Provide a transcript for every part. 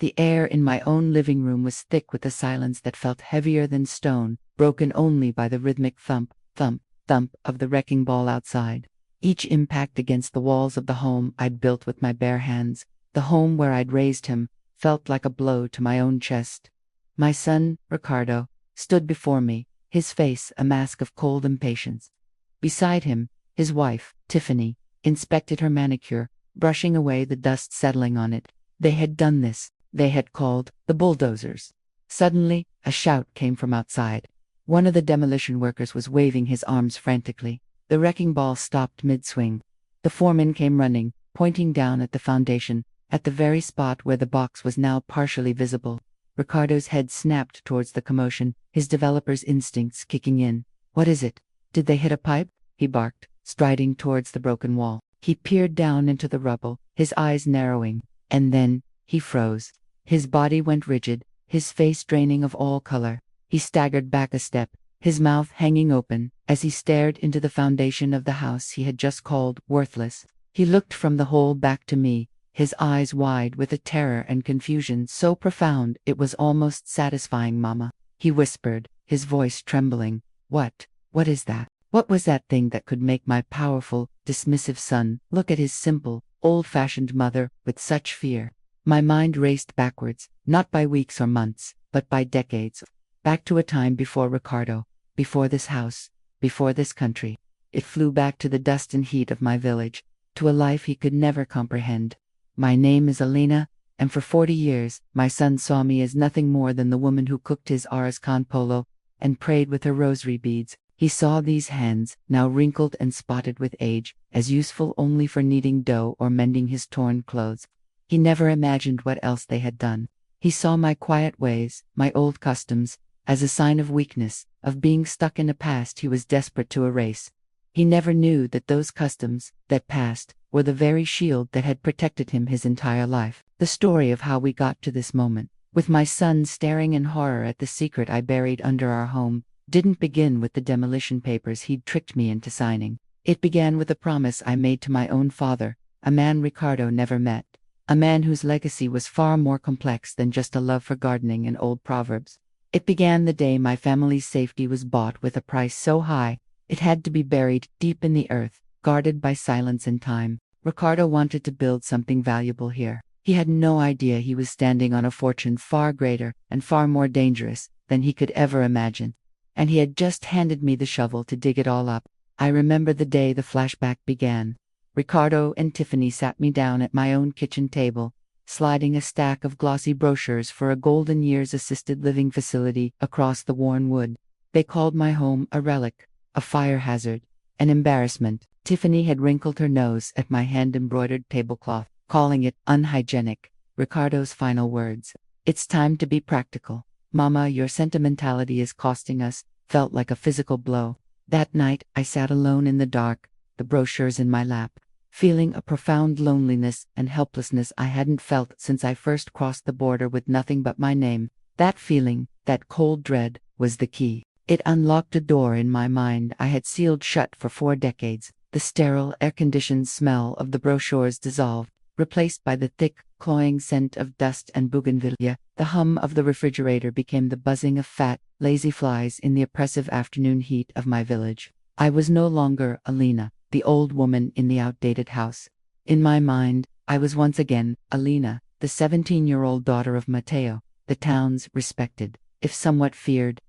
The air in my own living room was thick with a silence that felt heavier than stone, broken only by the rhythmic thump, thump, thump of the wrecking ball outside. Each impact against the walls of the home I'd built with my bare hands, the home where I'd raised him, felt like a blow to my own chest. My son, Ricardo, stood before me, his face a mask of cold impatience. Beside him, his wife, Tiffany, inspected her manicure, brushing away the dust settling on it. They had done this. They had called the bulldozers. Suddenly, a shout came from outside. One of the demolition workers was waving his arms frantically. The wrecking ball stopped mid-swing. The foreman came running, pointing down at the foundation, at the very spot where the box was now partially visible. Ricardo's head snapped towards the commotion, his developer's instincts kicking in. "What is it? Did they hit a pipe?" he barked, striding towards the broken wall. He peered down into the rubble, his eyes narrowing, and then he froze. His body went rigid, his face draining of all color. He staggered back a step, his mouth hanging open, as he stared into the foundation of the house he had just called worthless. He looked from the hole back to me, his eyes wide with a terror and confusion so profound it was almost satisfying. "Mama," he whispered, his voice trembling. What is that? What was that thing that could make my powerful, dismissive son look at his simple, old-fashioned mother with such fear? My mind raced backwards, not by weeks or months, but by decades. Back to a time before Ricardo, before this house, before this country. It flew back to the dust and heat of my village, to a life he could never comprehend. My name is Elena, and for 40 years, my son saw me as nothing more than the woman who cooked his arroz con pollo and prayed with her rosary beads. He saw these hands, now wrinkled and spotted with age, as useful only for kneading dough or mending his torn clothes. He never imagined what else they had done. He saw my quiet ways, my old customs, as a sign of weakness, of being stuck in a past he was desperate to erase. He never knew that those customs, that past, were the very shield that had protected him his entire life. The story of how we got to this moment, with my son staring in horror at the secret I buried under our home, didn't begin with the demolition papers he'd tricked me into signing. It began with a promise I made to my own father, a man Ricardo never met, a man whose legacy was far more complex than just a love for gardening and old proverbs. It began the day my family's safety was bought with a price so high, it had to be buried deep in the earth, guarded by silence and time. Ricardo wanted to build something valuable here. He had no idea he was standing on a fortune far greater and far more dangerous than he could ever imagine. And he had just handed me the shovel to dig it all up. I remember the day the flashback began. Ricardo and Tiffany sat me down at my own kitchen table, sliding a stack of glossy brochures for a Golden Years assisted living facility across the worn wood. They called my home a relic, a fire hazard, an embarrassment. Tiffany had wrinkled her nose at my hand-embroidered tablecloth, calling it unhygienic. Ricardo's final words, "It's time to be practical. Mama, your sentimentality is costing us," felt like a physical blow. That night, I sat alone in the dark, the brochures in my lap, feeling a profound loneliness and helplessness I hadn't felt since I first crossed the border with nothing but my name. That feeling, that cold dread, was the key. It unlocked a door in my mind I had sealed shut for 4 decades. The sterile, air-conditioned smell of the brochures dissolved, replaced by the thick, cloying scent of dust and bougainvillea. The hum of the refrigerator became the buzzing of fat, lazy flies in the oppressive afternoon heat of my village. I was no longer Alina, the old woman in the outdated house. In my mind, I was once again Alina, the 17-year-old daughter of Mateo, the town's respected, if somewhat feared,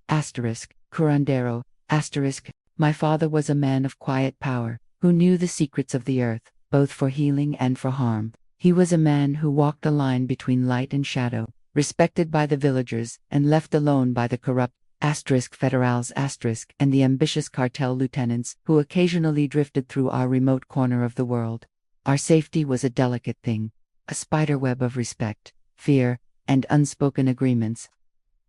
curandero, My father was a man of quiet power, who knew the secrets of the earth, both for healing and for harm. He was a man who walked a line between light and shadow, respected by the villagers and left alone by the corrupt federals and the ambitious cartel lieutenants who occasionally drifted through our remote corner of the world. Our safety was a delicate thing, a spiderweb of respect, fear, and unspoken agreements.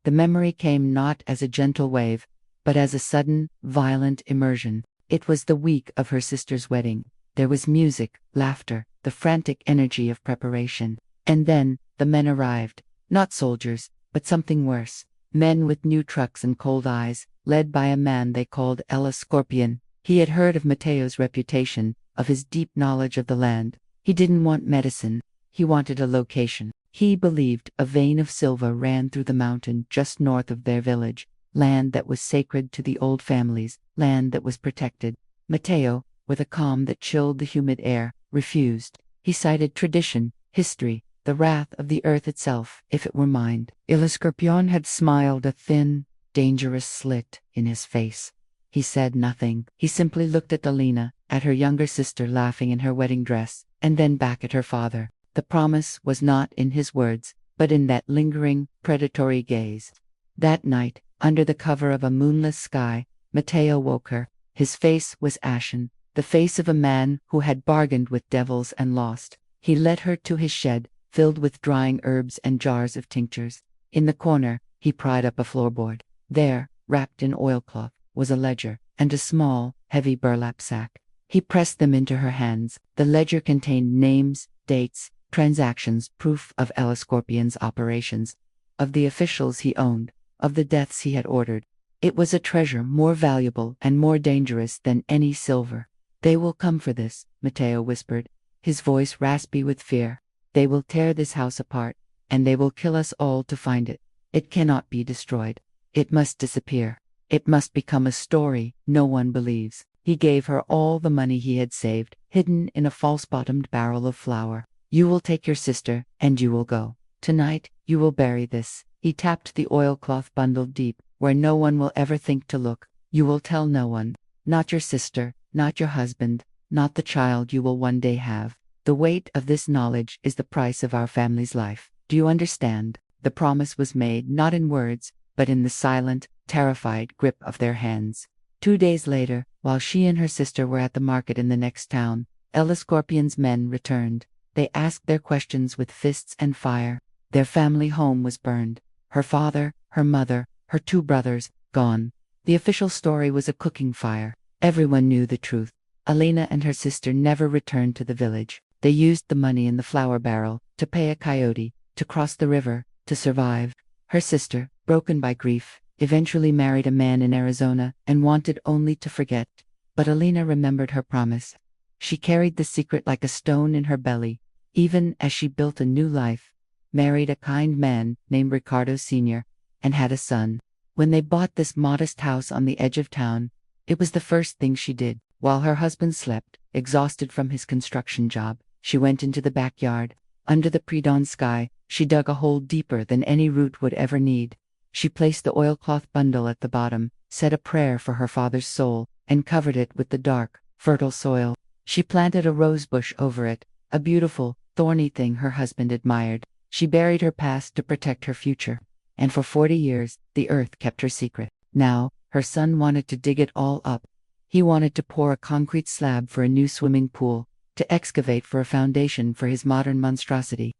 The memory came not as a gentle wave, but as a sudden, violent immersion. It was the week of her sister's wedding. There was music, laughter, the frantic energy of preparation. And then, the men arrived. Not soldiers, but something worse. Men with new trucks and cold eyes, led by a man they called El Scorpion. He had heard of Mateo's reputation, of his deep knowledge of the land. He didn't want medicine. He wanted a location. He believed a vein of silver ran through the mountain just north of their village, land that was sacred to the old families, land that was protected. Matteo, with a calm that chilled the humid air, refused. He cited tradition, history, the wrath of the earth itself, if it were mined. Iliscorpion had smiled a thin, dangerous slit in his face. He said nothing. He simply looked at Alina, at her younger sister laughing in her wedding dress, and then back at her father. The promise was not in his words, but in that lingering, predatory gaze. That night, under the cover of a moonless sky, Matteo woke her. His face was ashen, the face of a man who had bargained with devils and lost. He led her to his shed, filled with drying herbs and jars of tinctures. In the corner, he pried up a floorboard. There, wrapped in oilcloth, was a ledger, and a small, heavy burlap sack. He pressed them into her hands. The ledger contained names, dates, transactions, proof of Eliscorpion's operations, of the officials he owned, of the deaths he had ordered. It was a treasure more valuable and more dangerous than any silver. "They will come for this," Matteo whispered, his voice raspy with fear. "They will tear this house apart, and they will kill us all to find it. It cannot be destroyed. It must disappear. It must become a story no one believes." He gave her all the money he had saved, hidden in a false-bottomed barrel of flour. "You will take your sister, and you will go. Tonight, you will bury this." He tapped the oilcloth bundle deep, where no one will ever think to look. "You will tell no one. Not your sister, not your husband, not the child you will one day have. The weight of this knowledge is the price of our family's life. Do you understand?" The promise was made not in words, but in the silent, terrified grip of their hands. 2 days later, while she and her sister were at the market in the next town, Eliscorpion's men returned. They asked their questions with fists and fire. Their family home was burned. Her father, her mother, her 2 brothers, gone. The official story was a cooking fire. Everyone knew the truth. Alina and her sister never returned to the village. They used the money in the flour barrel to pay a coyote, to cross the river, to survive. Her sister, broken by grief, eventually married a man in Arizona and wanted only to forget. But Alina remembered her promise. She carried the secret like a stone in her belly, even as she built a new life, married a kind man named Ricardo Sr., and had a son. When they bought this modest house on the edge of town, it was the first thing she did. While her husband slept, exhausted from his construction job, she went into the backyard. Under the pre-dawn sky, she dug a hole deeper than any root would ever need. She placed the oilcloth bundle at the bottom, said a prayer for her father's soul, and covered it with the dark, fertile soil. She planted a rosebush over it, a beautiful, thorny thing her husband admired. She buried her past to protect her future. And for 40 years, the earth kept her secret. Now, her son wanted to dig it all up. He wanted to pour a concrete slab for a new swimming pool, to excavate for a foundation for his modern monstrosity.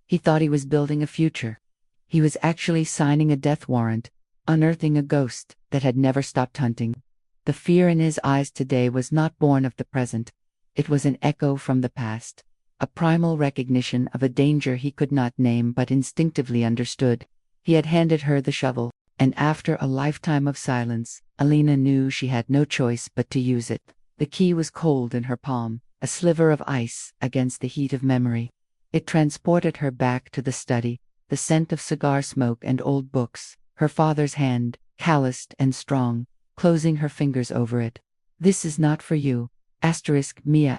He thought he was building a future. He was actually signing a death warrant, unearthing a ghost that had never stopped hunting. The fear in his eyes today was not born of the present. It was an echo from the past, a primal recognition of a danger he could not name but instinctively understood. He had handed her the shovel, and after a lifetime of silence, Alina knew she had no choice but to use it. The key was cold in her palm, a sliver of ice against the heat of memory. It transported her back to the study, the scent of cigar smoke and old books, her father's hand, calloused and strong, closing her fingers over it. "This is not for you, Mia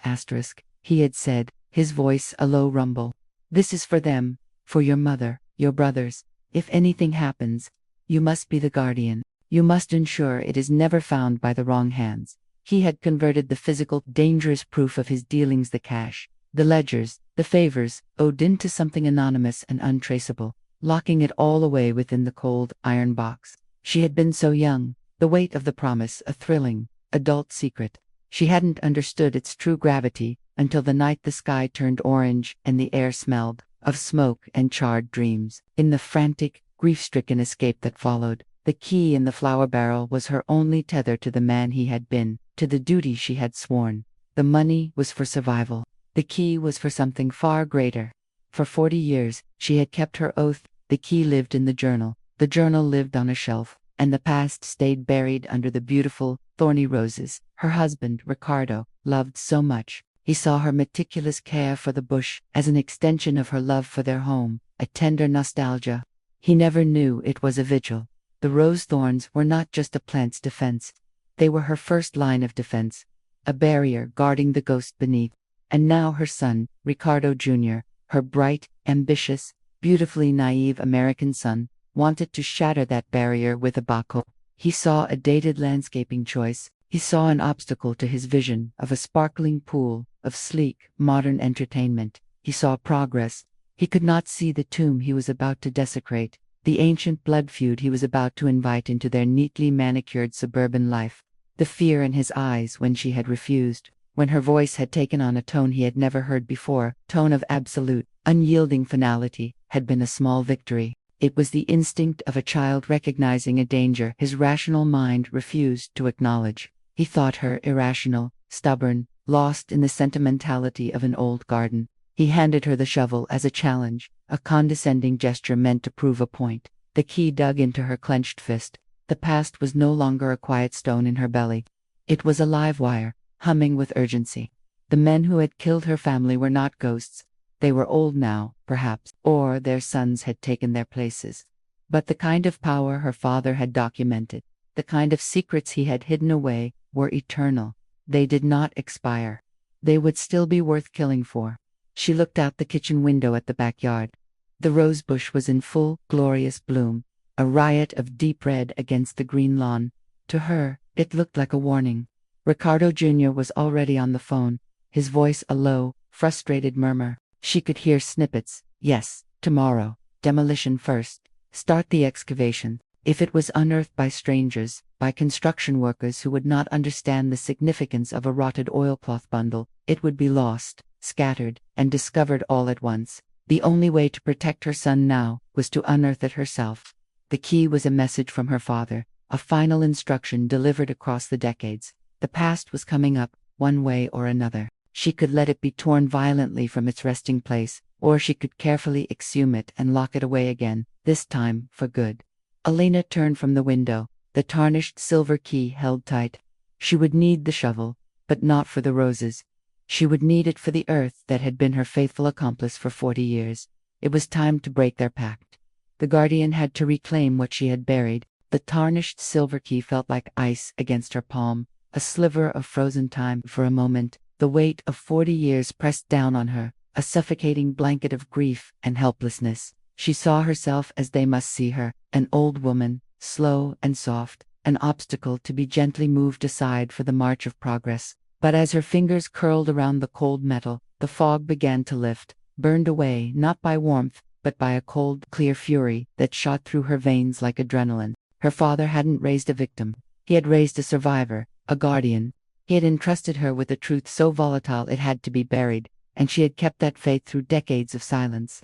he had said, his voice a low rumble. "This is for them, for your mother, your brothers. If anything happens, you must be the guardian. You must ensure it is never found by the wrong hands." He had converted the physical, dangerous proof of his dealings, the cash, the ledgers, the favors, owed into something anonymous and untraceable, locking it all away within the cold, iron box. She had been so young, the weight of the promise a thrilling, adult secret. She hadn't understood its true gravity until the night the sky turned orange and the air smelled of smoke and charred dreams. In the frantic, grief-stricken escape that followed, the key in the flour barrel was her only tether to the man he had been, to the duty she had sworn. The money was for survival. The key was for something far greater. For 40 years, she had kept her oath. The key lived in the journal. The journal lived on a shelf, and the past stayed buried under the beautiful, thorny roses her husband, Ricardo, loved so much. He saw her meticulous care for the bush as an extension of her love for their home, a tender nostalgia. He never knew it was a vigil. The rose thorns were not just a plant's defense. They were her first line of defense, a barrier guarding the ghost beneath. And now her son, Ricardo Jr., her bright, ambitious, beautifully naive American son, wanted to shatter that barrier with a baco. He saw a dated landscaping choice. He saw an obstacle to his vision of a sparkling pool, of sleek, modern entertainment. He saw progress. He could not see the tomb he was about to desecrate, the ancient blood feud he was about to invite into their neatly manicured suburban life. The fear in his eyes when she had refused, when her voice had taken on a tone he had never heard before, tone of absolute, unyielding finality, had been a small victory. It was the instinct of a child recognizing a danger his rational mind refused to acknowledge. He thought her irrational, stubborn, lost in the sentimentality of an old garden. He handed her the shovel as a challenge, a condescending gesture meant to prove a point. The key dug into her clenched fist. The past was no longer a quiet stone in her belly. It was a live wire, humming with urgency. The men who had killed her family were not ghosts. They were old now, perhaps, or their sons had taken their places. But the kind of power her father had documented, the kind of secrets he had hidden away, were eternal. They did not expire. They would still be worth killing for. She looked out the kitchen window at the backyard. The rose bush was in full, glorious bloom, a riot of deep red against the green lawn. To her, it looked like a warning. Ricardo Jr. was already on the phone, his voice a low, frustrated murmur. She could hear snippets. Yes, tomorrow. Demolition first. Start the excavation. If it was unearthed by strangers, by construction workers who would not understand the significance of a rotted oilcloth bundle, it would be lost, scattered, and discovered all at once. The only way to protect her son now was to unearth it herself. The key was a message from her father, a final instruction delivered across the decades. The past was coming up, one way or another. She could let it be torn violently from its resting place, or she could carefully exhume it and lock it away again, this time for good. Elena turned from the window, the tarnished silver key held tight. She would need the shovel, but not for the roses. She would need it for the earth that had been her faithful accomplice for 40 years. It was time to break their pact. The guardian had to reclaim what she had buried. The tarnished silver key felt like ice against her palm, a sliver of frozen time for a moment. The weight of 40 years pressed down on her, a suffocating blanket of grief and helplessness. She saw herself as they must see her, an old woman, slow and soft, an obstacle to be gently moved aside for the march of progress. But as her fingers curled around the cold metal, the fog began to lift, burned away not by warmth, but by a cold, clear fury that shot through her veins like adrenaline. Her father hadn't raised a victim. He had raised a survivor, a guardian. He had entrusted her with a truth so volatile it had to be buried, and she had kept that faith through decades of silence.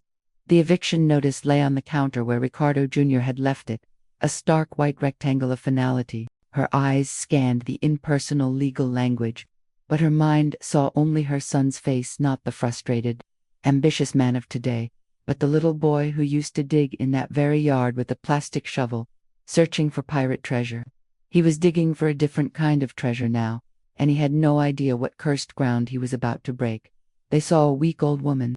The eviction notice lay on the counter where Ricardo Jr. had left it, a stark white rectangle of finality. Her eyes scanned the impersonal legal language, but her mind saw only her son's face, not the frustrated, ambitious man of today, but the little boy who used to dig in that very yard with a plastic shovel, searching for pirate treasure. He was digging for a different kind of treasure now, and he had no idea what cursed ground he was about to break. They saw a weak old woman.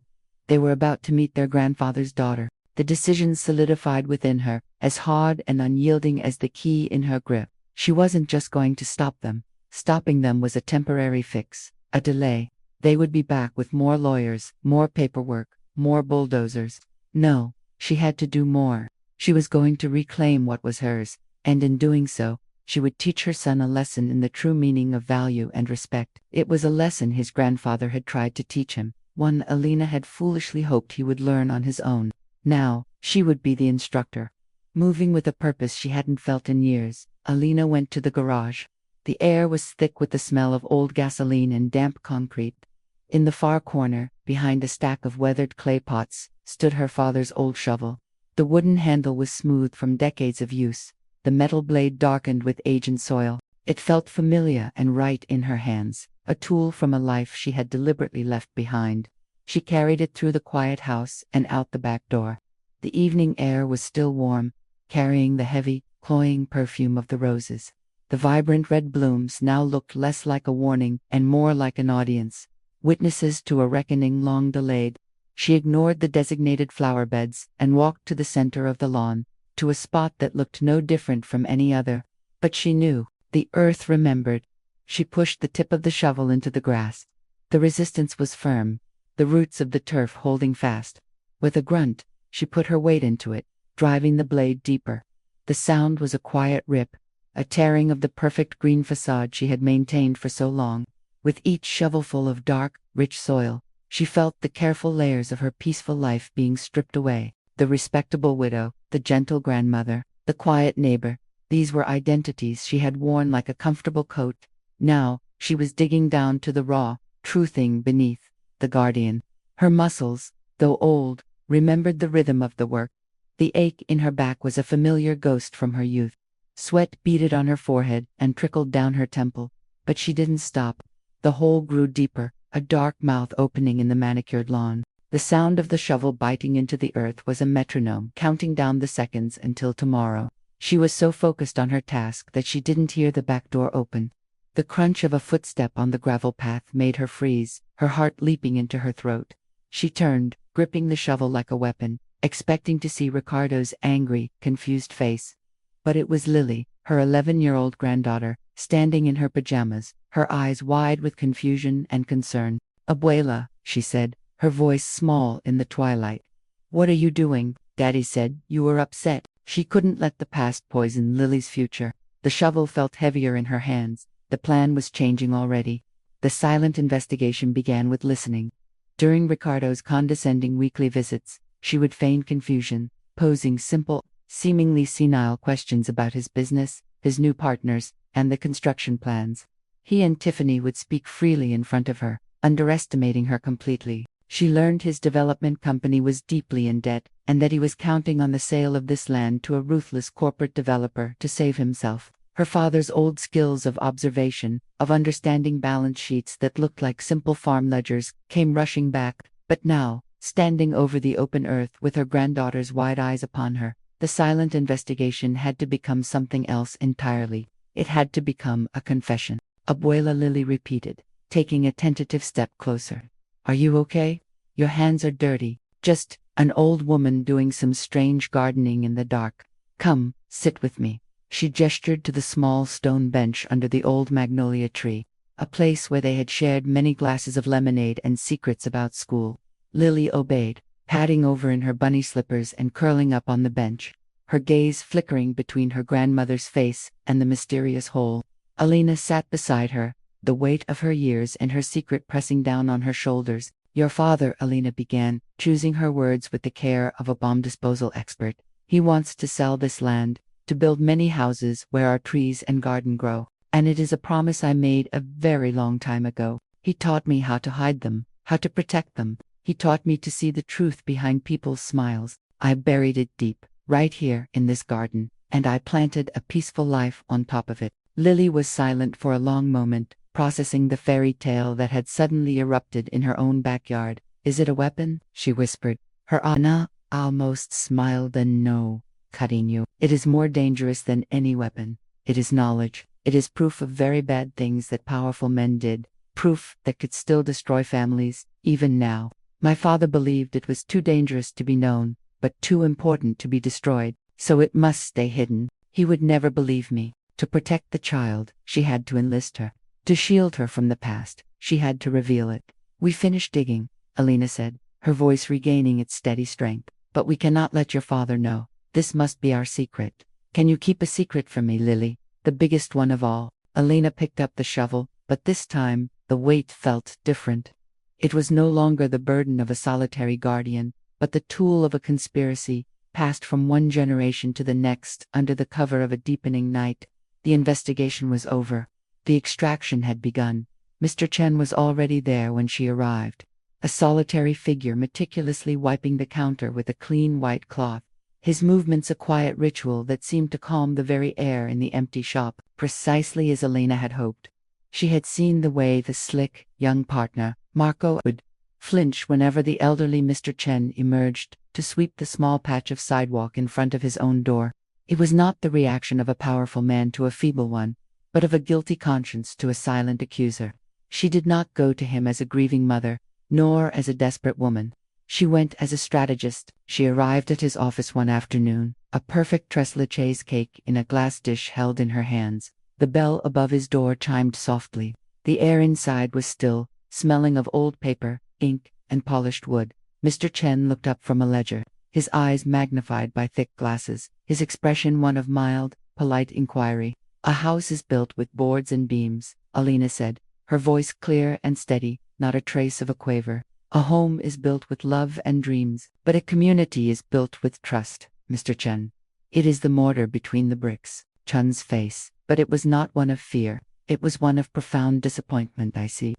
They were about to meet their grandfather's daughter. The decision solidified within her, as hard and unyielding as the key in her grip. She wasn't just going to stop them. Stopping them was a temporary fix, a delay. They would be back with more lawyers, more paperwork, more bulldozers. No, she had to do more. She was going to reclaim what was hers, and in doing so, she would teach her son a lesson in the true meaning of value and respect. It was a lesson his grandfather had tried to teach him, one Elena had foolishly hoped he would learn on his own. Now, she would be the instructor. Moving with a purpose she hadn't felt in years, Elena went to the garage. The air was thick with the smell of old gasoline and damp concrete. In the far corner, behind a stack of weathered clay pots, stood her father's old shovel. The wooden handle was smooth from decades of use, the metal blade darkened with age and soil. It felt familiar and right in her hands, a tool from a life she had deliberately left behind. She carried it through the quiet house and out the back door. The evening air was still warm, carrying the heavy, cloying perfume of the roses. The vibrant red blooms now looked less like a warning and more like an audience, witnesses to a reckoning long delayed. She ignored the designated flower beds and walked to the center of the lawn, to a spot that looked no different from any other. But she knew. The earth remembered. She pushed the tip of the shovel into the grass. The resistance was firm, the roots of the turf holding fast. With a grunt, she put her weight into it, driving the blade deeper. The sound was a quiet rip, a tearing of the perfect green facade she had maintained for so long. With each shovelful of dark, rich soil, she felt the careful layers of her peaceful life being stripped away. The respectable widow, the gentle grandmother, the quiet neighbor, these were identities she had worn like a comfortable coat. Now, she was digging down to the raw, true thing beneath. The guardian. Her muscles, though old, remembered the rhythm of the work. The ache in her back was a familiar ghost from her youth. Sweat beaded on her forehead and trickled down her temple. But she didn't stop. The hole grew deeper, a dark mouth opening in the manicured lawn. The sound of the shovel biting into the earth was a metronome, counting down the seconds until tomorrow. She was so focused on her task that she didn't hear the back door open. The crunch of a footstep on the gravel path made her freeze, her heart leaping into her throat. She turned, gripping the shovel like a weapon, expecting to see Ricardo's angry, confused face. But it was Lily, her 11-year-old granddaughter, standing in her pajamas, her eyes wide with confusion and concern. "Abuela," she said, her voice small in the twilight. "What are you doing?" Daddy said. "You were upset." She couldn't let the past poison Lily's future. The shovel felt heavier in her hands. The plan was changing already. The silent investigation began with listening. During Ricardo's condescending weekly visits, she would feign confusion, posing simple, seemingly senile questions about his business, his new partners, and the construction plans. He and Tiffany would speak freely in front of her, underestimating her completely. She learned his development company was deeply in debt, and that he was counting on the sale of this land to a ruthless corporate developer to save himself. Her father's old skills of observation, of understanding balance sheets that looked like simple farm ledgers, came rushing back. But now, standing over the open earth with her granddaughter's wide eyes upon her, the silent investigation had to become something else entirely. It had to become a confession. "Abuela," Lily repeated, taking a tentative step closer. "Are you okay? Your hands are dirty." "Just an old woman doing some strange gardening in the dark. Come, sit with me." She gestured to the small stone bench under the old magnolia tree, a place where they had shared many glasses of lemonade and secrets about school. Lily obeyed, padding over in her bunny slippers and curling up on the bench, her gaze flickering between her grandmother's face and the mysterious hole. Alina sat beside her, the weight of her years and her secret pressing down on her shoulders. "Your father," Alina began, choosing her words with the care of a bomb disposal expert. "He wants to sell this land, to build many houses where our trees and garden grow. And it is a promise I made a very long time ago. He taught me how to hide them, how to protect them. He taught me to see the truth behind people's smiles. I buried it deep, right here in this garden, and I planted a peaceful life on top of it." Lily was silent for a long moment, processing the fairy tale that had suddenly erupted in her own backyard. "Is it a weapon?" she whispered. Her Anna almost smiled. "And no, Carino. It is more dangerous than any weapon. It is knowledge. It is proof of very bad things that powerful men did. Proof that could still destroy families, even now. My father believed it was too dangerous to be known, but too important to be destroyed, so it must stay hidden. He would never believe me. To protect the child, she had to enlist her. To shield her from the past, she had to reveal it." "We finished digging," Alina said, her voice regaining its steady strength. "But we cannot let your father know. This must be our secret." "Can you keep a secret from me, Lily? The biggest one of all." Alina picked up the shovel, but this time, the weight felt different. It was no longer the burden of a solitary guardian, but the tool of a conspiracy, passed from one generation to the next under the cover of a deepening night. The investigation was over. The extraction had begun. Mr. Chen was already there when she arrived. A solitary figure meticulously wiping the counter with a clean white cloth. His movements a quiet ritual that seemed to calm the very air in the empty shop, precisely as Elena had hoped. She had seen the way the slick, young partner, Marco, would flinch whenever the elderly Mr. Chen emerged to sweep the small patch of sidewalk in front of his own door. It was not the reaction of a powerful man to a feeble one, but of a guilty conscience to a silent accuser. She did not go to him as a grieving mother, nor as a desperate woman. She went as a strategist. She arrived at his office one afternoon, a perfect tres leches cake in a glass dish held in her hands. The bell above his door chimed softly. The air inside was still, smelling of old paper, ink, and polished wood. Mr. Chen looked up from a ledger, his eyes magnified by thick glasses, his expression one of mild, polite inquiry. "A house is built with boards and beams," Alina said, her voice clear and steady, not a trace of a quaver. "A home is built with love and dreams, but a community is built with trust, Mr. Chen. It is the mortar between the bricks." Chen's face, but it was not one of fear. It was one of profound disappointment. "I see.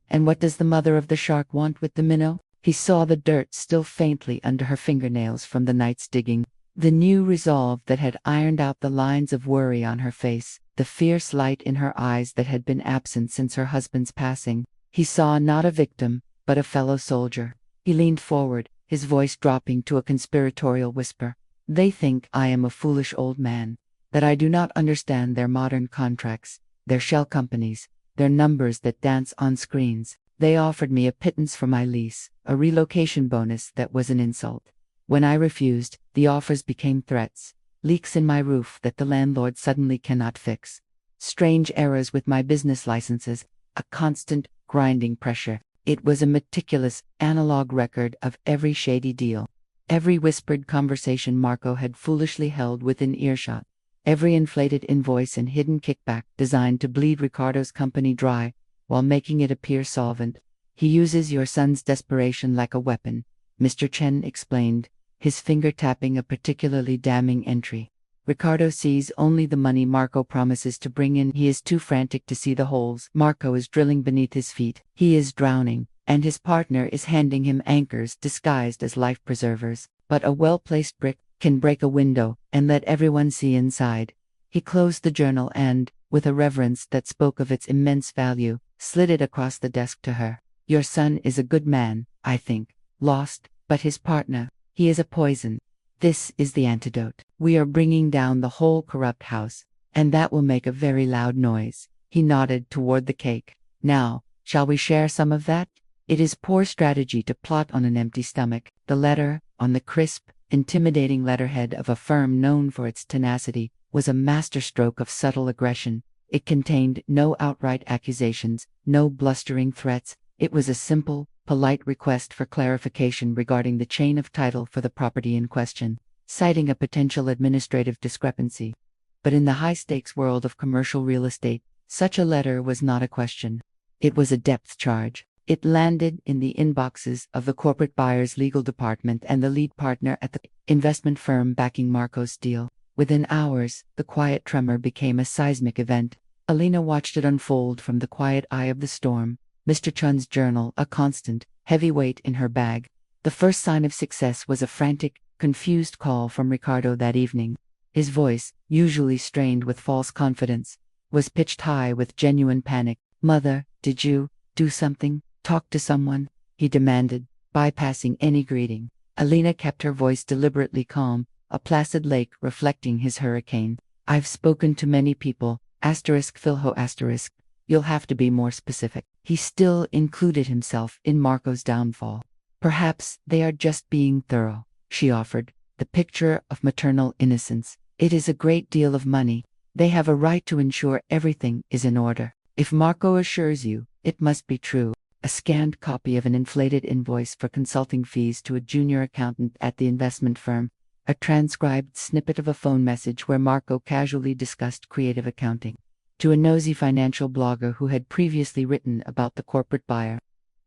And what does the mother of the shark want with the minnow?" He saw the dirt still faintly under her fingernails from the night's digging. The new resolve that had ironed out the lines of worry on her face, the fierce light in her eyes that had been absent since her husband's passing. He saw not a victim, but a fellow soldier. He leaned forward, his voice dropping to a conspiratorial whisper. "They think I am a foolish old man, that I do not understand their modern contracts, their shell companies, their numbers that dance on screens. They offered me a pittance for my lease, a relocation bonus that was an insult. When I refused, the offers became threats, leaks in my roof that the landlord suddenly cannot fix, strange errors with my business licenses, a constant, grinding pressure. It was a meticulous, analog record of every shady deal, every whispered conversation Marco had foolishly held within earshot, every inflated invoice and hidden kickback designed to bleed Ricardo's company dry while making it appear solvent. He uses your son's desperation like a weapon," Mr. Chen explained, his finger tapping a particularly damning entry. "Ricardo sees only the money Marco promises to bring in. He is too frantic to see the holes Marco is drilling beneath his feet. He is drowning, and his partner is handing him anchors disguised as life preservers. But a well-placed brick can break a window and let everyone see inside." He closed the journal and, with a reverence that spoke of its immense value, slid it across the desk to her. "Your son is a good man, I think. Lost, but his partner, he is a poison. This is the antidote. We are bringing down the whole corrupt house, and that will make a very loud noise." He nodded toward the cake. "Now, shall we share some of that?" It is poor strategy to plot on an empty stomach. The letter, on the crisp, intimidating letterhead of a firm known for its tenacity, was a masterstroke of subtle aggression. It contained no outright accusations, no blustering threats. It was a simple, polite request for clarification regarding the chain of title for the property in question, citing a potential administrative discrepancy. But in the high-stakes world of commercial real estate, such a letter was not a question. It was a depth charge. It landed in the inboxes of the corporate buyer's legal department and the lead partner at the investment firm backing Marco's deal. Within hours, the quiet tremor became a seismic event. Alina watched it unfold from the quiet eye of the storm, Mr. Chun's journal a constant, heavy weight in her bag. The first sign of success was a frantic, confused call from Ricardo that evening. His voice, usually strained with false confidence, was pitched high with genuine panic. "Mother, did you do something? Talk to someone?" he demanded, bypassing any greeting. Alina kept her voice deliberately calm, a placid lake reflecting his hurricane. "I've spoken to many people, Philho. You'll have to be more specific." He still included himself in Marco's downfall. "Perhaps they are just being thorough," she offered, the picture of maternal innocence. "It is a great deal of money. They have a right to ensure everything is in order. If Marco assures you, it must be true." A scanned copy of an inflated invoice for consulting fees to a junior accountant at the investment firm, a transcribed snippet of a phone message where Marco casually discussed creative accounting, to a nosy financial blogger who had previously written about the corporate buyer.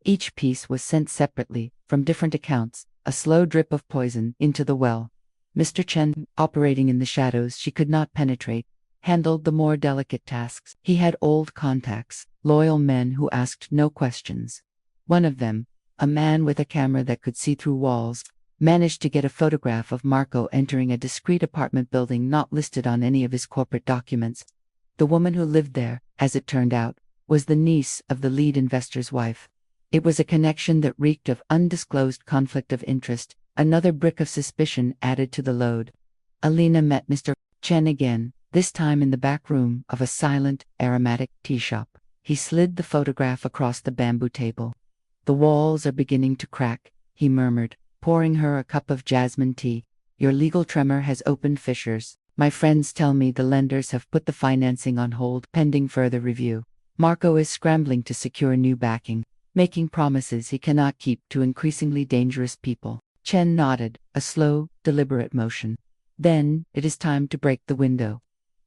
Each piece was sent separately, from different accounts, a slow drip of poison into the well. Mr. Chen, operating in the shadows she could not penetrate, handled the more delicate tasks. He had old contacts, loyal men who asked no questions. One of them, a man with a camera that could see through walls, managed to get a photograph of Marco entering a discreet apartment building not listed on any of his corporate documents. The woman who lived there, as it turned out, was the niece of the lead investor's wife. It was a connection that reeked of undisclosed conflict of interest, another brick of suspicion added to the load. Alina met Mr. Chen again, this time in the back room of a silent, aromatic tea shop. He slid the photograph across the bamboo table. "The walls are beginning to crack," he murmured, pouring her a cup of jasmine tea. Your legal tremor has opened fissures. My friends tell me the lenders have put the financing on hold pending further review. Marco is scrambling to secure new backing, making promises he cannot keep to increasingly dangerous people. Chen nodded, a slow, deliberate motion. Then, it is time to break the window.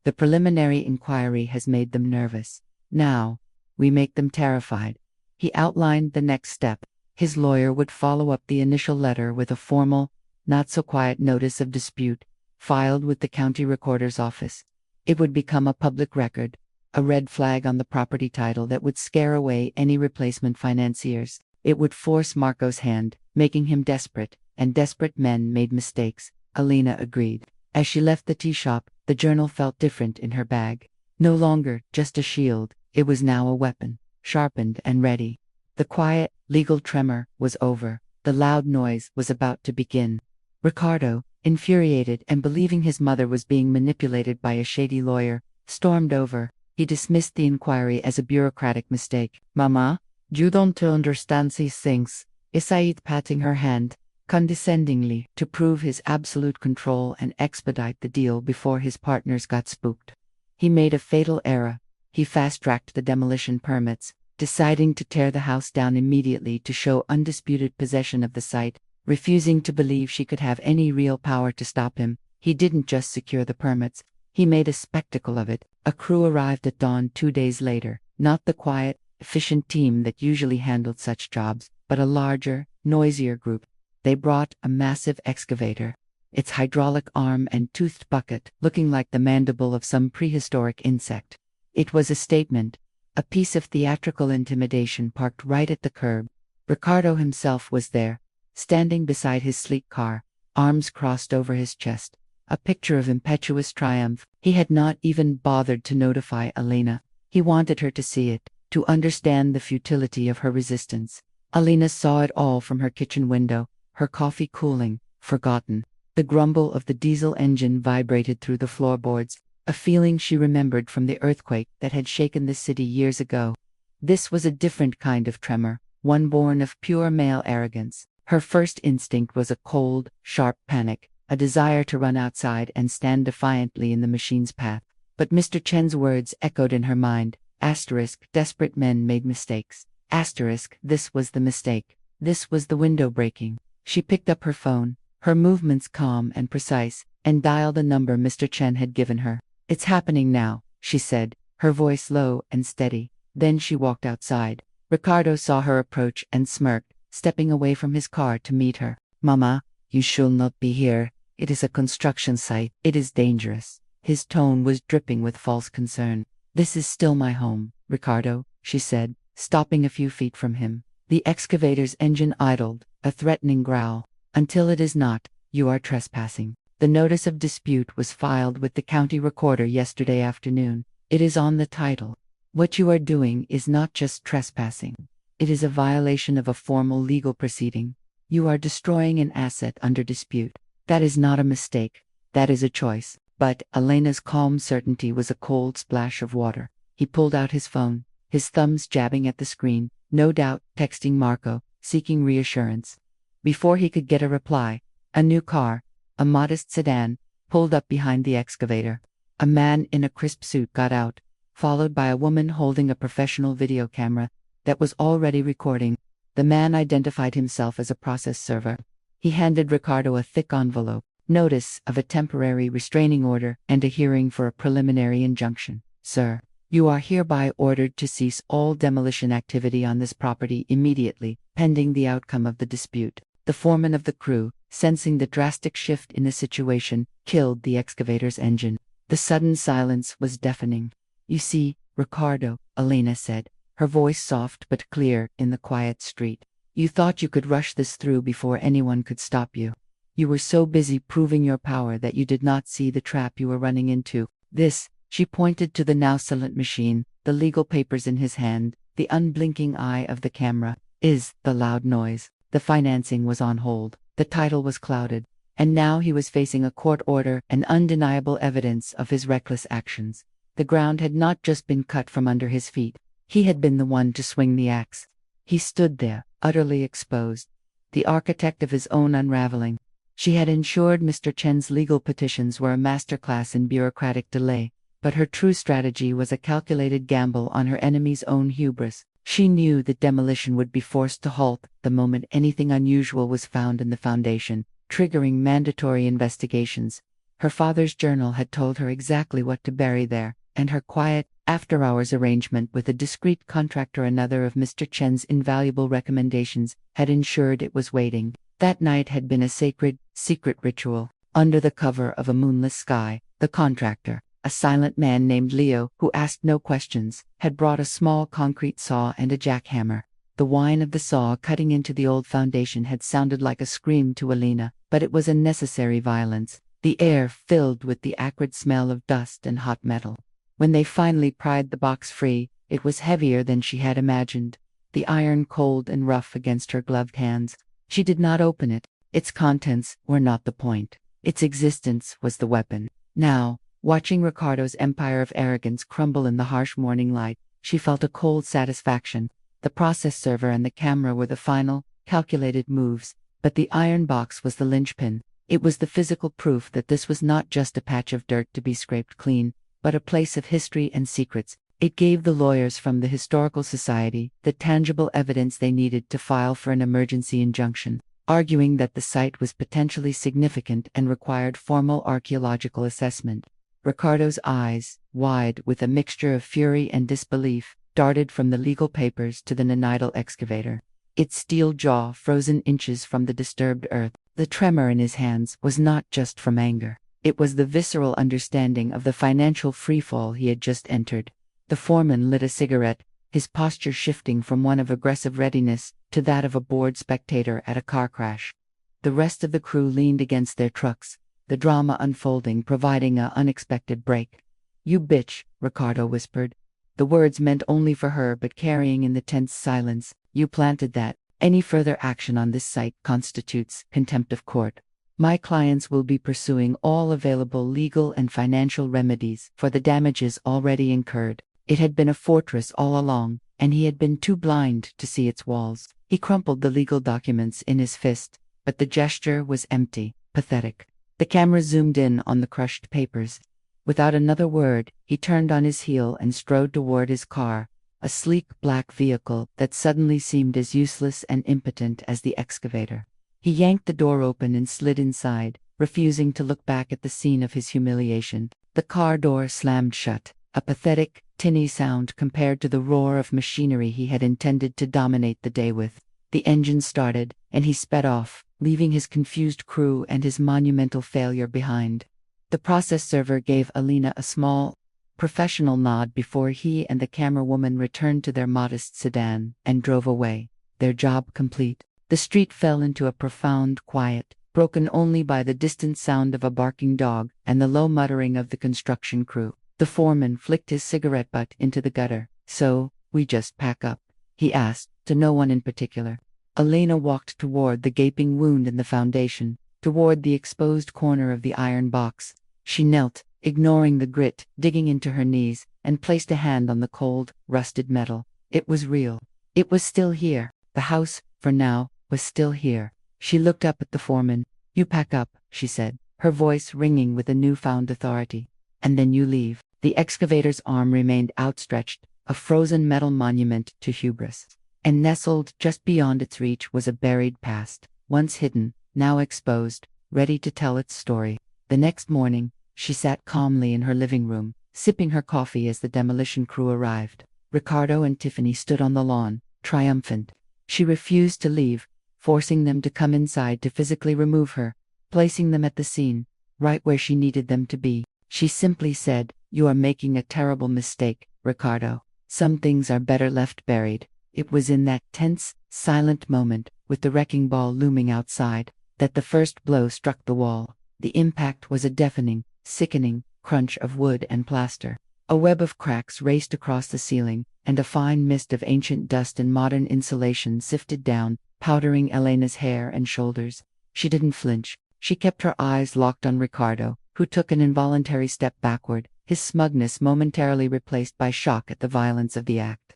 The preliminary inquiry has made them nervous. Now, we make them terrified. He outlined the next step. His lawyer would follow up the initial letter with a formal, not-so-quiet notice of dispute, filed with the county recorder's office. It would become a public record, a red flag on the property title that would scare away any replacement financiers. It would force Marco's hand, making him desperate, and desperate men made mistakes, Alina agreed. As she left the tea shop, the journal felt different in her bag. No longer just a shield, it was now a weapon, sharpened and ready. The quiet, legal tremor was over. The loud noise was about to begin. Ricardo, infuriated and believing his mother was being manipulated by a shady lawyer, stormed over. He dismissed the inquiry as a bureaucratic mistake. Mama, you don't understand these things, Isaid patting her hand, condescendingly, to prove his absolute control and expedite the deal before his partners got spooked. He made a fatal error. He fast-tracked the demolition permits, deciding to tear the house down immediately to show undisputed possession of the site, refusing to believe she could have any real power to stop him. He didn't just secure the permits, he made a spectacle of it. A crew arrived at dawn 2 days later, not the quiet, efficient team that usually handled such jobs, but a larger, noisier group. They brought a massive excavator, its hydraulic arm and toothed bucket looking like the mandible of some prehistoric insect. It was a statement, a piece of theatrical intimidation parked right at the curb. Ricardo himself was there, standing beside his sleek car, arms crossed over his chest, a picture of impetuous triumph. He had not even bothered to notify Alina. He wanted her to see it, to understand the futility of her resistance. Alina saw it all from her kitchen window, her coffee cooling, forgotten. The grumble of the diesel engine vibrated through the floorboards, a feeling she remembered from the earthquake that had shaken the city years ago. This was a different kind of tremor, one born of pure male arrogance. Her first instinct was a cold, sharp panic, a desire to run outside and stand defiantly in the machine's path. But Mr. Chen's words echoed in her mind. Desperate men made mistakes. This was the mistake. This was the window breaking. She picked up her phone, her movements calm and precise, and dialed a number Mr. Chen had given her. It's happening now, she said, her voice low and steady. Then she walked outside. Ricardo saw her approach and smirked, stepping away from his car to meet her. Mama, you should not be here. It is a construction site. It is dangerous. His tone was dripping with false concern. This is still my home, Ricardo, she said, stopping a few feet from him. The excavator's engine idled, a threatening growl. Until it is not, you are trespassing. The notice of dispute was filed with the county recorder yesterday afternoon. It is on the title. What you are doing is not just trespassing. It is a violation of a formal legal proceeding. You are destroying an asset under dispute. That is not a mistake. That is a choice. But Elena's calm certainty was a cold splash of water. He pulled out his phone, his thumbs jabbing at the screen, no doubt texting Marco, seeking reassurance. Before he could get a reply, a new car, a modest sedan, pulled up behind the excavator. A man in a crisp suit got out, followed by a woman holding a professional video camera that was already recording. The man identified himself as a process server. He handed Ricardo a thick envelope, notice of a temporary restraining order and a hearing for a preliminary injunction. Sir, you are hereby ordered to cease all demolition activity on this property immediately, pending the outcome of the dispute. The foreman of the crew, sensing the drastic shift in the situation, killed the excavator's engine. The sudden silence was deafening. You see, Ricardo, Elena said, her voice soft but clear in the quiet street. You thought you could rush this through before anyone could stop you. You were so busy proving your power that you did not see the trap you were running into. This, she pointed to the now silent machine, the legal papers in his hand, the unblinking eye of the camera, is the loud noise. The financing was on hold. The title was clouded. And now he was facing a court order and undeniable evidence of his reckless actions. The ground had not just been cut from under his feet. He had been the one to swing the axe. He stood there, utterly exposed. the architect of his own unraveling. She had ensured Mr. Chen's legal petitions were a masterclass in bureaucratic delay, but her true strategy was a calculated gamble on her enemy's own hubris. She knew that demolition would be forced to halt the moment anything unusual was found in the foundation, triggering mandatory investigations. Her father's journal had told her exactly what to bury there, and her quiet, after-hours arrangement with a discreet contractor, another of Mr. Chen's invaluable recommendations, had ensured it was waiting. That night had been a sacred, secret ritual. Under the cover of a moonless sky, the contractor, a silent man named Leo, who asked no questions, had brought a small concrete saw and a jackhammer. The whine of the saw cutting into the old foundation had sounded like a scream to Alina, but it was a necessary violence, the air filled with the acrid smell of dust and hot metal. When they finally pried the box free, it was heavier than she had imagined, the iron cold and rough against her gloved hands. She did not open it. Its contents were not the point. Its existence was the weapon. Now, watching Ricardo's empire of arrogance crumble in the harsh morning light, she felt a cold satisfaction. The process server and the camera were the final, calculated moves, but the iron box was the linchpin. It was the physical proof that this was not just a patch of dirt to be scraped clean, but a place of history and secrets. It gave the lawyers from the Historical Society the tangible evidence they needed to file for an emergency injunction, arguing that the site was potentially significant and required formal archaeological assessment. Ricardo's eyes, wide with a mixture of fury and disbelief, darted from the legal papers to the nanital excavator. Its steel jaw frozen inches from the disturbed earth. The tremor in his hands was not just from anger. It was the visceral understanding of the financial freefall he had just entered. The foreman lit a cigarette, his posture shifting from one of aggressive readiness to that of a bored spectator at a car crash. The rest of the crew leaned against their trucks, the drama unfolding, providing an unexpected break. "You bitch," Ricardo whispered. The words meant only for her, but carrying in the tense silence, "You planted that. Any further action on this site constitutes contempt of court. My clients will be pursuing all available legal and financial remedies for the damages already incurred." It had been a fortress all along, and he had been too blind to see its walls. He crumpled the legal documents in his fist, but the gesture was empty, pathetic. The camera zoomed in on the crushed papers. Without another word, he turned on his heel and strode toward his car, a sleek black vehicle that suddenly seemed as useless and impotent as the excavator. He yanked the door open and slid inside, refusing to look back at the scene of his humiliation. The car door slammed shut, a pathetic, tinny sound compared to the roar of machinery he had intended to dominate the day with. The engine started, and he sped off, leaving his confused crew and his monumental failure behind. The process server gave Alina a small, professional nod before he and the camera woman returned to their modest sedan and drove away, their job complete. The street fell into a profound quiet, broken only by the distant sound of a barking dog and the low muttering of the construction crew. The foreman flicked his cigarette butt into the gutter. "So, we just pack up?" he asked, to no one in particular. Alina walked toward the gaping wound in the foundation, toward the exposed corner of the iron box. She knelt, ignoring the grit digging into her knees, and placed a hand on the cold, rusted metal. It was real. It was still here. The house, for now, was still here. She looked up at the foreman. "You pack up," she said, her voice ringing with a newfound authority. "And then you leave." The excavator's arm remained outstretched, a frozen metal monument to hubris. And nestled just beyond its reach was a buried past, once hidden, now exposed, ready to tell its story. The next morning, she sat calmly in her living room, sipping her coffee as the demolition crew arrived. Ricardo and Tiffany stood on the lawn, triumphant. She refused to leave, forcing them to come inside to physically remove her, placing them at the scene, right where she needed them to be. She simply said, "You are making a terrible mistake, Ricardo. Some things are better left buried." It was in that tense, silent moment, with the wrecking ball looming outside, that the first blow struck the wall. The impact was a deafening, sickening crunch of wood and plaster. A web of cracks raced across the ceiling, and a fine mist of ancient dust and modern insulation sifted down, powdering Elena's hair and shoulders. She didn't flinch. She kept her eyes locked on Ricardo, who took an involuntary step backward, his smugness momentarily replaced by shock at the violence of the act.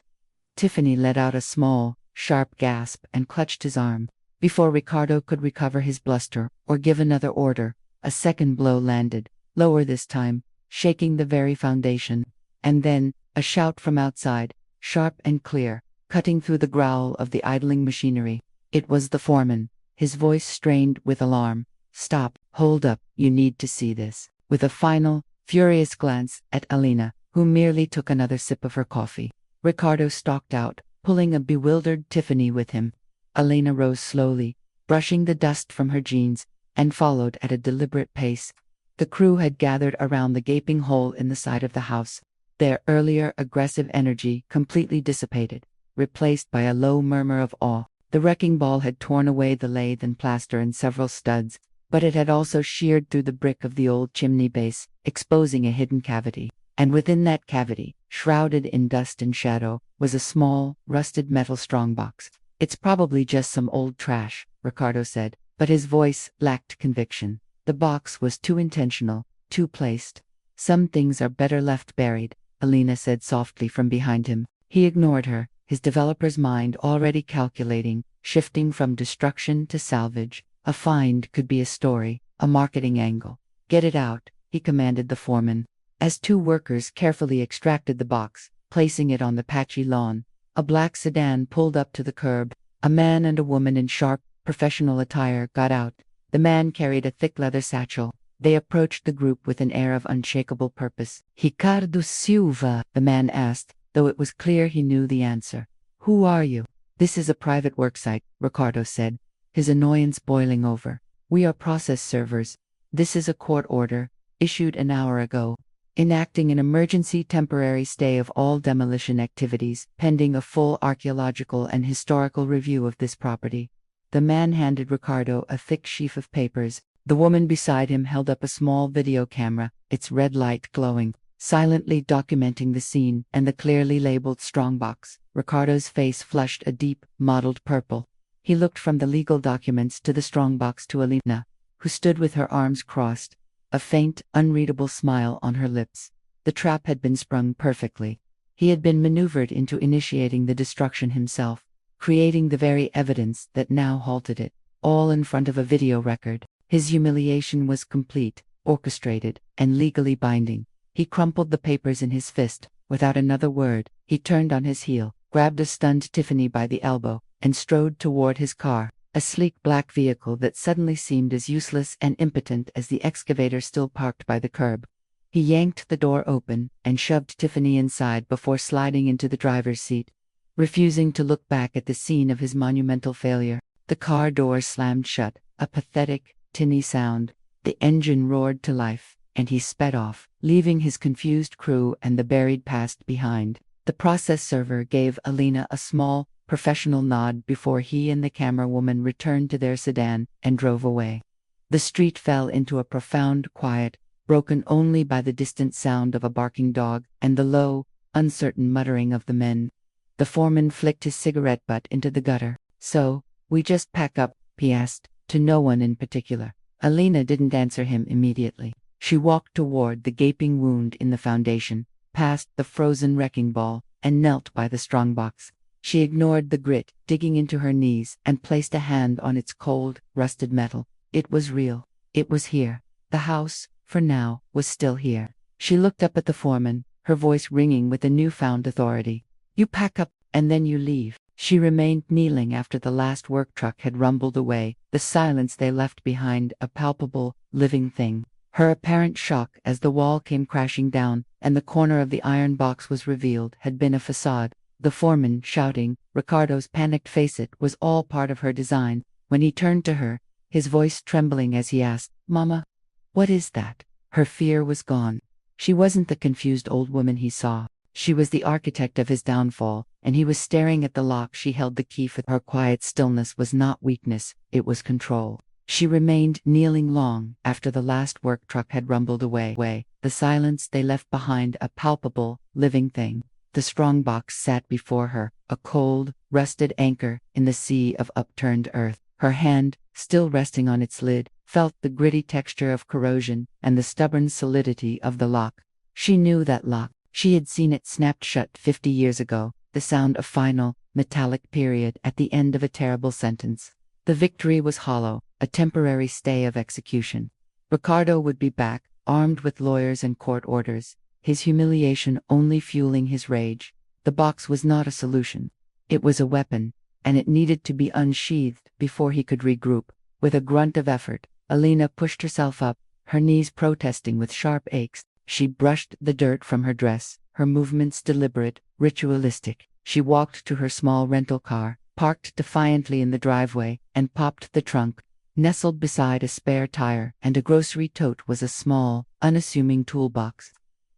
Tiffany let out a small, sharp gasp and clutched his arm. Before Ricardo could recover his bluster or give another order, a second blow landed, lower this time, shaking the very foundation. And then, a shout from outside, sharp and clear, cutting through the growl of the idling machinery. It was the foreman, his voice strained with alarm. "Stop, hold up, you need to see this." With a final, furious glance at Alina, who merely took another sip of her coffee, Ricardo stalked out, pulling a bewildered Tiffany with him. Alina rose slowly, brushing the dust from her jeans, and followed at a deliberate pace. The crew had gathered around the gaping hole in the side of the house, their earlier aggressive energy completely dissipated, replaced by a low murmur of awe. The wrecking ball had torn away the lathe and plaster and several studs, but it had also sheared through the brick of the old chimney base, exposing a hidden cavity. And within that cavity, shrouded in dust and shadow, was a small, rusted metal strongbox. "It's probably just some old trash," Ricardo said, but his voice lacked conviction. The box was too intentional, too placed. "Some things are better left buried," Alina said softly from behind him. He ignored her, his developer's mind already calculating, shifting from destruction to salvage. A find could be a story, a marketing angle. "Get it out," he commanded the foreman. As two workers carefully extracted the box, placing it on the patchy lawn, a black sedan pulled up to the curb. A man and a woman in sharp, professional attire got out. The man carried a thick leather satchel. They approached the group with an air of unshakable purpose. "Ricardo Silva?" the man asked, though it was clear he knew the answer. "Who are you?" "This is a private worksite," Ricardo said, his annoyance boiling over. "We are process servers. This is a court order, issued an hour ago, enacting an emergency temporary stay of all demolition activities, pending a full archaeological and historical review of this property." The man handed Ricardo a thick sheaf of papers. The woman beside him held up a small video camera, its red light glowing, silently documenting the scene and the clearly labeled strongbox. Ricardo's face flushed a deep, mottled purple. He looked from the legal documents to the strongbox to Alina, who stood with her arms crossed, a faint, unreadable smile on her lips. The trap had been sprung perfectly. He had been maneuvered into initiating the destruction himself, creating the very evidence that now halted it, all in front of a video record. His humiliation was complete, orchestrated, and legally binding. He crumpled the papers in his fist. Without another word, he turned on his heel, grabbed a stunned Tiffany by the elbow, and strode toward his car, a sleek black vehicle that suddenly seemed as useless and impotent as the excavator still parked by the curb. He yanked the door open and shoved Tiffany inside before sliding into the driver's seat, refusing to look back at the scene of his monumental failure. The car door slammed shut, a pathetic, tinny sound. The engine roared to life, and he sped off, leaving his confused crew and the buried past behind. The process server gave Alina a small, professional nod before he and the camera woman returned to their sedan and drove away. The street fell into a profound quiet, broken only by the distant sound of a barking dog and the low, uncertain muttering of the men. The foreman flicked his cigarette butt into the gutter. "So, we just pack up?" he asked, to no one in particular. Alina didn't answer him immediately. She walked toward the gaping wound in the foundation, past the frozen wrecking ball, and knelt by the strongbox. She ignored the grit digging into her knees and placed a hand on its cold, rusted metal. It was real. It was here. The house, for now, was still here. She looked up at the foreman, her voice ringing with a newfound authority. "You pack up, and then you leave." She remained kneeling after the last work truck had rumbled away, the silence they left behind a palpable, living thing. Her apparent shock as the wall came crashing down and the corner of the iron box was revealed had been a facade. The foreman, shouting, Ricardo's panicked face, it was all part of her design. When he turned to her, his voice trembling as he asked, "Mama, what is that?" Her fear was gone. She wasn't the confused old woman he saw. She was the architect of his downfall, and he was staring at the lock she held the key for. Her quiet stillness was not weakness, it was control. She remained kneeling long after the last work truck had rumbled away. The silence they left behind a palpable, living thing. The strongbox sat before her, a cold, rusted anchor in the sea of upturned earth. Her hand, still resting on its lid, felt the gritty texture of corrosion and the stubborn solidity of the lock. She knew that lock. She had seen it snapped shut 50 years ago, the sound of final, metallic period at the end of a terrible sentence. The victory was hollow, a temporary stay of execution. Ricardo would be back, armed with lawyers and court orders, his humiliation only fueling his rage. The box was not a solution. It was a weapon, and it needed to be unsheathed before he could regroup. With a grunt of effort, Alina pushed herself up, her knees protesting with sharp aches. She brushed the dirt from her dress, her movements deliberate, ritualistic. She walked to her small rental car, parked defiantly in the driveway, and popped the trunk. Nestled beside a spare tire and a grocery tote was a small, unassuming toolbox.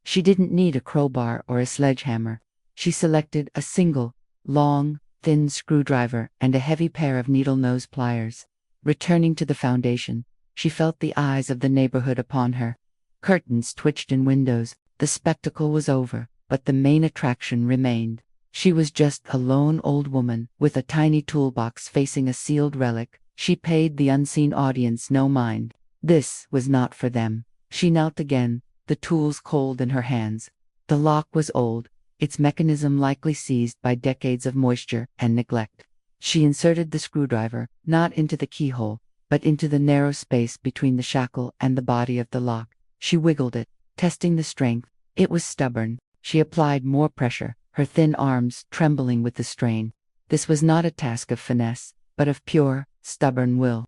She didn't need a crowbar or a sledgehammer. She selected a single, long, thin screwdriver and a heavy pair of needle-nose pliers. Returning to the foundation, she felt the eyes of the neighborhood upon her. Curtains twitched in windows. The spectacle was over, but the main attraction remained. She was just a lone old woman with a tiny toolbox facing a sealed relic. She paid the unseen audience no mind. This was not for them. She knelt again, the tools cold in her hands. The lock was old, its mechanism likely seized by decades of moisture and neglect. She inserted the screwdriver, not into the keyhole, but into the narrow space between the shackle and the body of the lock. She wiggled it, testing the strength. It was stubborn. She applied more pressure, her thin arms trembling with the strain. This was not a task of finesse, but of pure, stubborn will.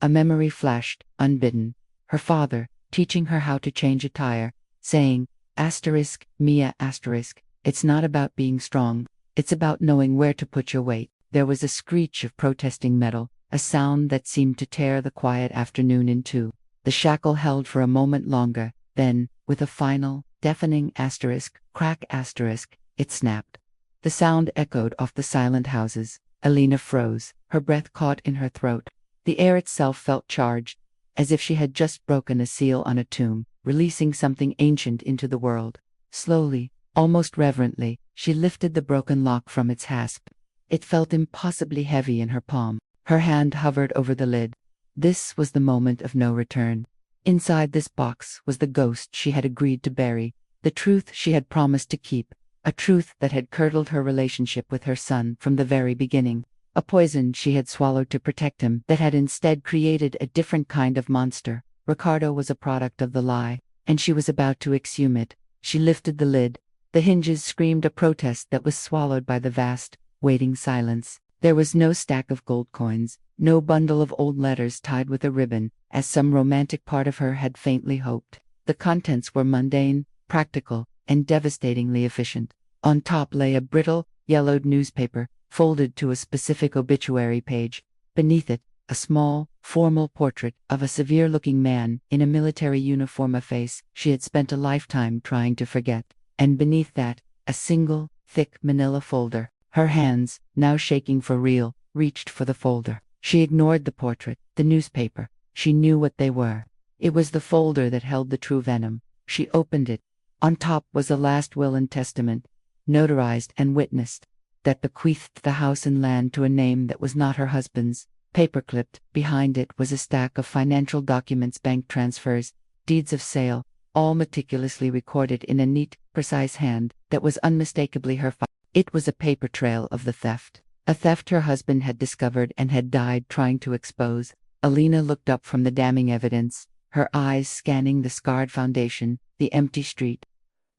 A memory flashed, unbidden. Her father, teaching her how to change a tire, saying, Mia, it's not about being strong, it's about knowing where to put your weight. There was a screech of protesting metal, a sound that seemed to tear the quiet afternoon in two. The shackle held for a moment longer, then, with a final, deafening crack, it snapped. The sound echoed off the silent houses. Alina froze, her breath caught in her throat. The air itself felt charged, as if she had just broken a seal on a tomb, releasing something ancient into the world. Slowly, almost reverently, she lifted the broken lock from its hasp. It felt impossibly heavy in her palm. Her hand hovered over the lid. This was the moment of no return. Inside this box was the ghost she had agreed to bury, the truth she had promised to keep, a truth that had curdled her relationship with her son from the very beginning, a poison she had swallowed to protect him that had instead created a different kind of monster. Ricardo was a product of the lie, and she was about to exhume it. She lifted the lid. The hinges screamed a protest that was swallowed by the vast, waiting silence. There was no stack of gold coins, no bundle of old letters tied with a ribbon, as some romantic part of her had faintly hoped. The contents were mundane, practical, and devastatingly efficient. On top lay a brittle, yellowed newspaper, folded to a specific obituary page. Beneath it, a small, formal portrait of a severe-looking man in a military uniform, a face she had spent a lifetime trying to forget. And beneath that, a single, thick manila folder. Her hands, now shaking for real, reached for the folder. She ignored the portrait, the newspaper. She knew what they were. It was the folder that held the true venom. She opened it. On top was a last will and testament, notarized and witnessed, that bequeathed the house and land to a name that was not her husband's. Paper-clipped, behind it was a stack of financial documents, bank transfers, deeds of sale, all meticulously recorded in a neat, precise hand that was unmistakably her father's. It was a paper trail of the theft, a theft her husband had discovered and had died trying to expose. Alina looked up from the damning evidence, her eyes scanning the scarred foundation, the empty street,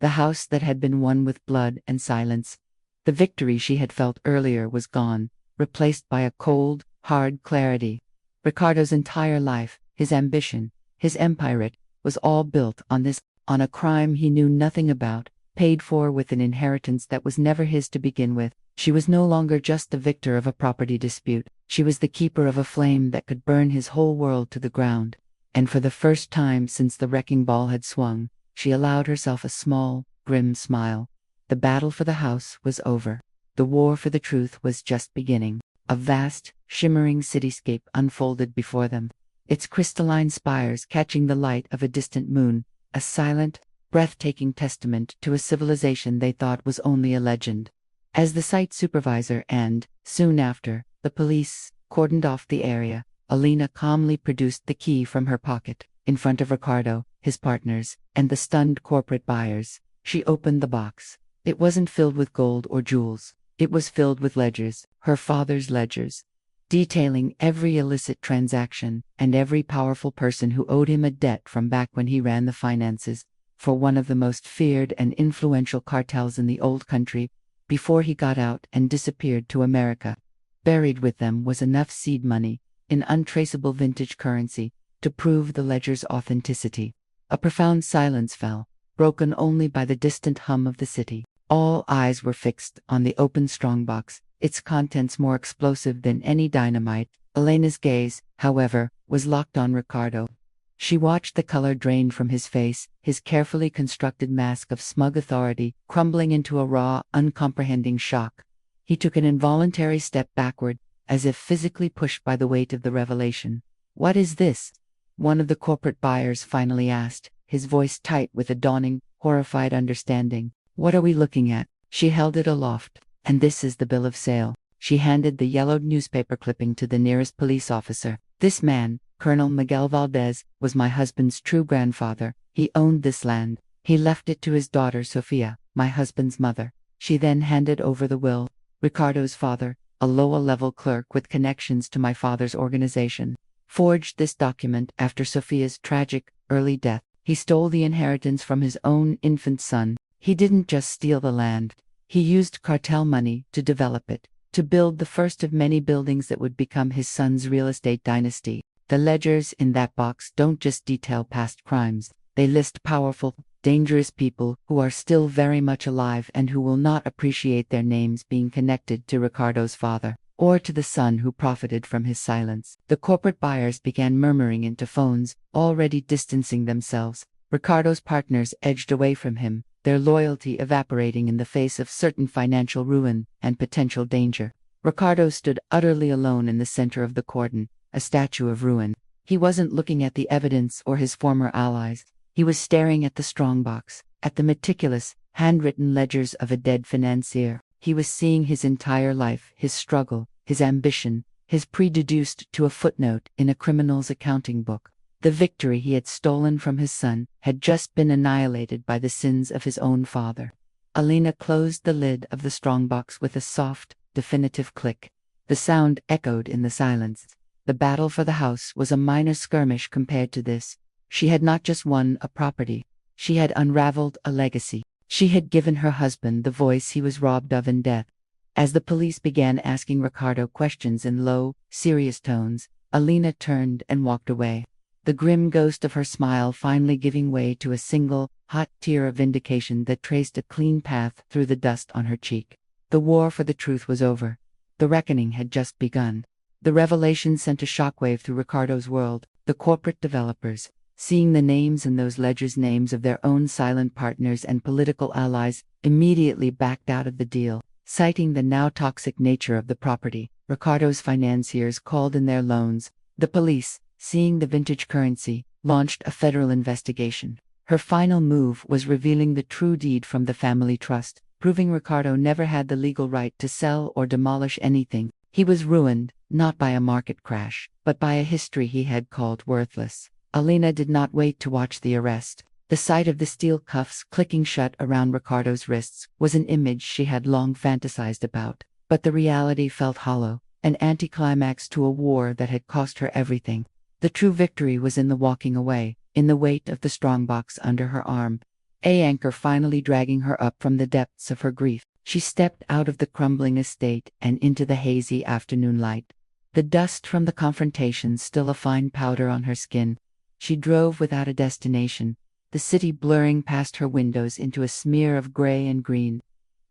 the house that had been won with blood and silence. The victory she had felt earlier was gone, replaced by a cold, hard clarity. Ricardo's entire life, his ambition, his empire, was all built on this, on a crime he knew nothing about, paid for with an inheritance that was never his to begin with. She was no longer just the victor of a property dispute. She was the keeper of a flame that could burn his whole world to the ground. And for the first time since the wrecking ball had swung, she allowed herself a small, grim smile. The battle for the house was over. The war for the truth was just beginning. A vast, shimmering cityscape unfolded before them, its crystalline spires catching the light of a distant moon, a silent, breathtaking testament to a civilization they thought was only a legend. As the site supervisor and, soon after, the police cordoned off the area, Alina calmly produced the key from her pocket. In front of Ricardo, his partners, and the stunned corporate buyers, she opened the box. It wasn't filled with gold or jewels. It was filled with ledgers, her father's ledgers. detailing every illicit transaction and every powerful person who owed him a debt from back when he ran the finances for one of the most feared and influential cartels in the old country before he got out and disappeared to America. Buried with them was enough seed money, in untraceable vintage currency, to prove the ledger's authenticity. A profound silence fell, broken only by the distant hum of the city. All eyes were fixed on the open strongbox, its contents more explosive than any dynamite. Elena's gaze, however, was locked on Ricardo. She watched the color drain from his face, his carefully constructed mask of smug authority crumbling into a raw, uncomprehending shock. He took an involuntary step backward, as if physically pushed by the weight of the revelation. "What is this?" one of the corporate buyers finally asked, his voice tight with a dawning, horrified understanding. "What are we looking at?" She held it aloft. "And this is the bill of sale." She handed the yellowed newspaper clipping to the nearest police officer. "This man, Colonel Miguel Valdez, was my husband's true grandfather. He owned this land. He left it to his daughter Sofia, my husband's mother." She then handed over the will. "Ricardo's father, a lower-level clerk with connections to my father's organization, forged this document after Sofia's tragic, early death. He stole the inheritance from his own infant son. He didn't just steal the land. He used cartel money to develop it, to build the first of many buildings that would become his son's real estate dynasty. The ledgers in that box don't just detail past crimes. They list powerful, dangerous people who are still very much alive and who will not appreciate their names being connected to Ricardo's father, or to the son who profited from his silence." The corporate buyers began murmuring into phones, already distancing themselves. Ricardo's partners edged away from him, their loyalty evaporating in the face of certain financial ruin and potential danger. Ricardo stood utterly alone in the center of the cordon, a statue of ruin. He wasn't looking at the evidence or his former allies. He was staring at the strongbox, at the meticulous, handwritten ledgers of a dead financier. He was seeing his entire life, his struggle, his ambition, his prededuced to a footnote in a criminal's accounting book. The victory he had stolen from his son had just been annihilated by the sins of his own father. Elena closed the lid of the strongbox with a soft, definitive click. The sound echoed in the silence. The battle for the house was a minor skirmish compared to this. She had not just won a property. She had unraveled a legacy. She had given her husband the voice he was robbed of in death. As the police began asking Ricardo questions in low, serious tones, Elena turned and walked away, the grim ghost of her smile finally giving way to a single, hot tear of vindication that traced a clean path through the dust on her cheek. The war for the truth was over. The reckoning had just begun. The revelation sent a shockwave through Ricardo's world. The corporate developers, seeing the names in those ledgers, names of their own silent partners and political allies, immediately backed out of the deal, citing the now toxic nature of the property. Ricardo's financiers called in their loans. The police, seeing the vintage currency, launched a federal investigation. Her final move was revealing the true deed from the family trust, proving Ricardo never had the legal right to sell or demolish anything. He was ruined, not by a market crash, but by a history he had called worthless. Elena did not wait to watch the arrest. The sight of the steel cuffs clicking shut around Ricardo's wrists was an image she had long fantasized about, but the reality felt hollow, an anticlimax to a war that had cost her everything. The true victory was in the walking away, in the weight of the strongbox under her arm, a anchor finally dragging her up from the depths of her grief. She stepped out of the crumbling estate and into the hazy afternoon light. The dust from the confrontation still a fine powder on her skin. She drove without a destination, the city blurring past her windows into a smear of gray and green.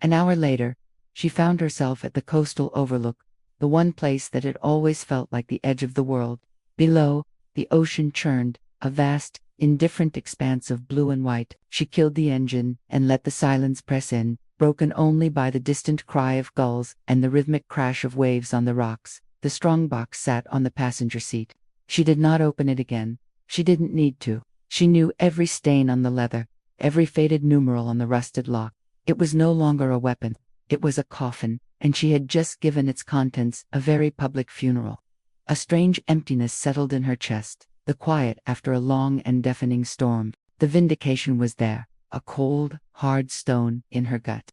An hour later, she found herself at the coastal overlook, the one place that had always felt like the edge of the world. Below, the ocean churned, a vast, indifferent expanse of blue and white. She killed the engine and let the silence press in, broken only by the distant cry of gulls and the rhythmic crash of waves on the rocks. The strongbox sat on the passenger seat. She did not open it again. She didn't need to. She knew every stain on the leather, every faded numeral on the rusted lock. It was no longer a weapon. It was a coffin, and she had just given its contents a very public funeral. A strange emptiness settled in her chest, the quiet after a long and deafening storm. The vindication was there, a cold, hard stone in her gut.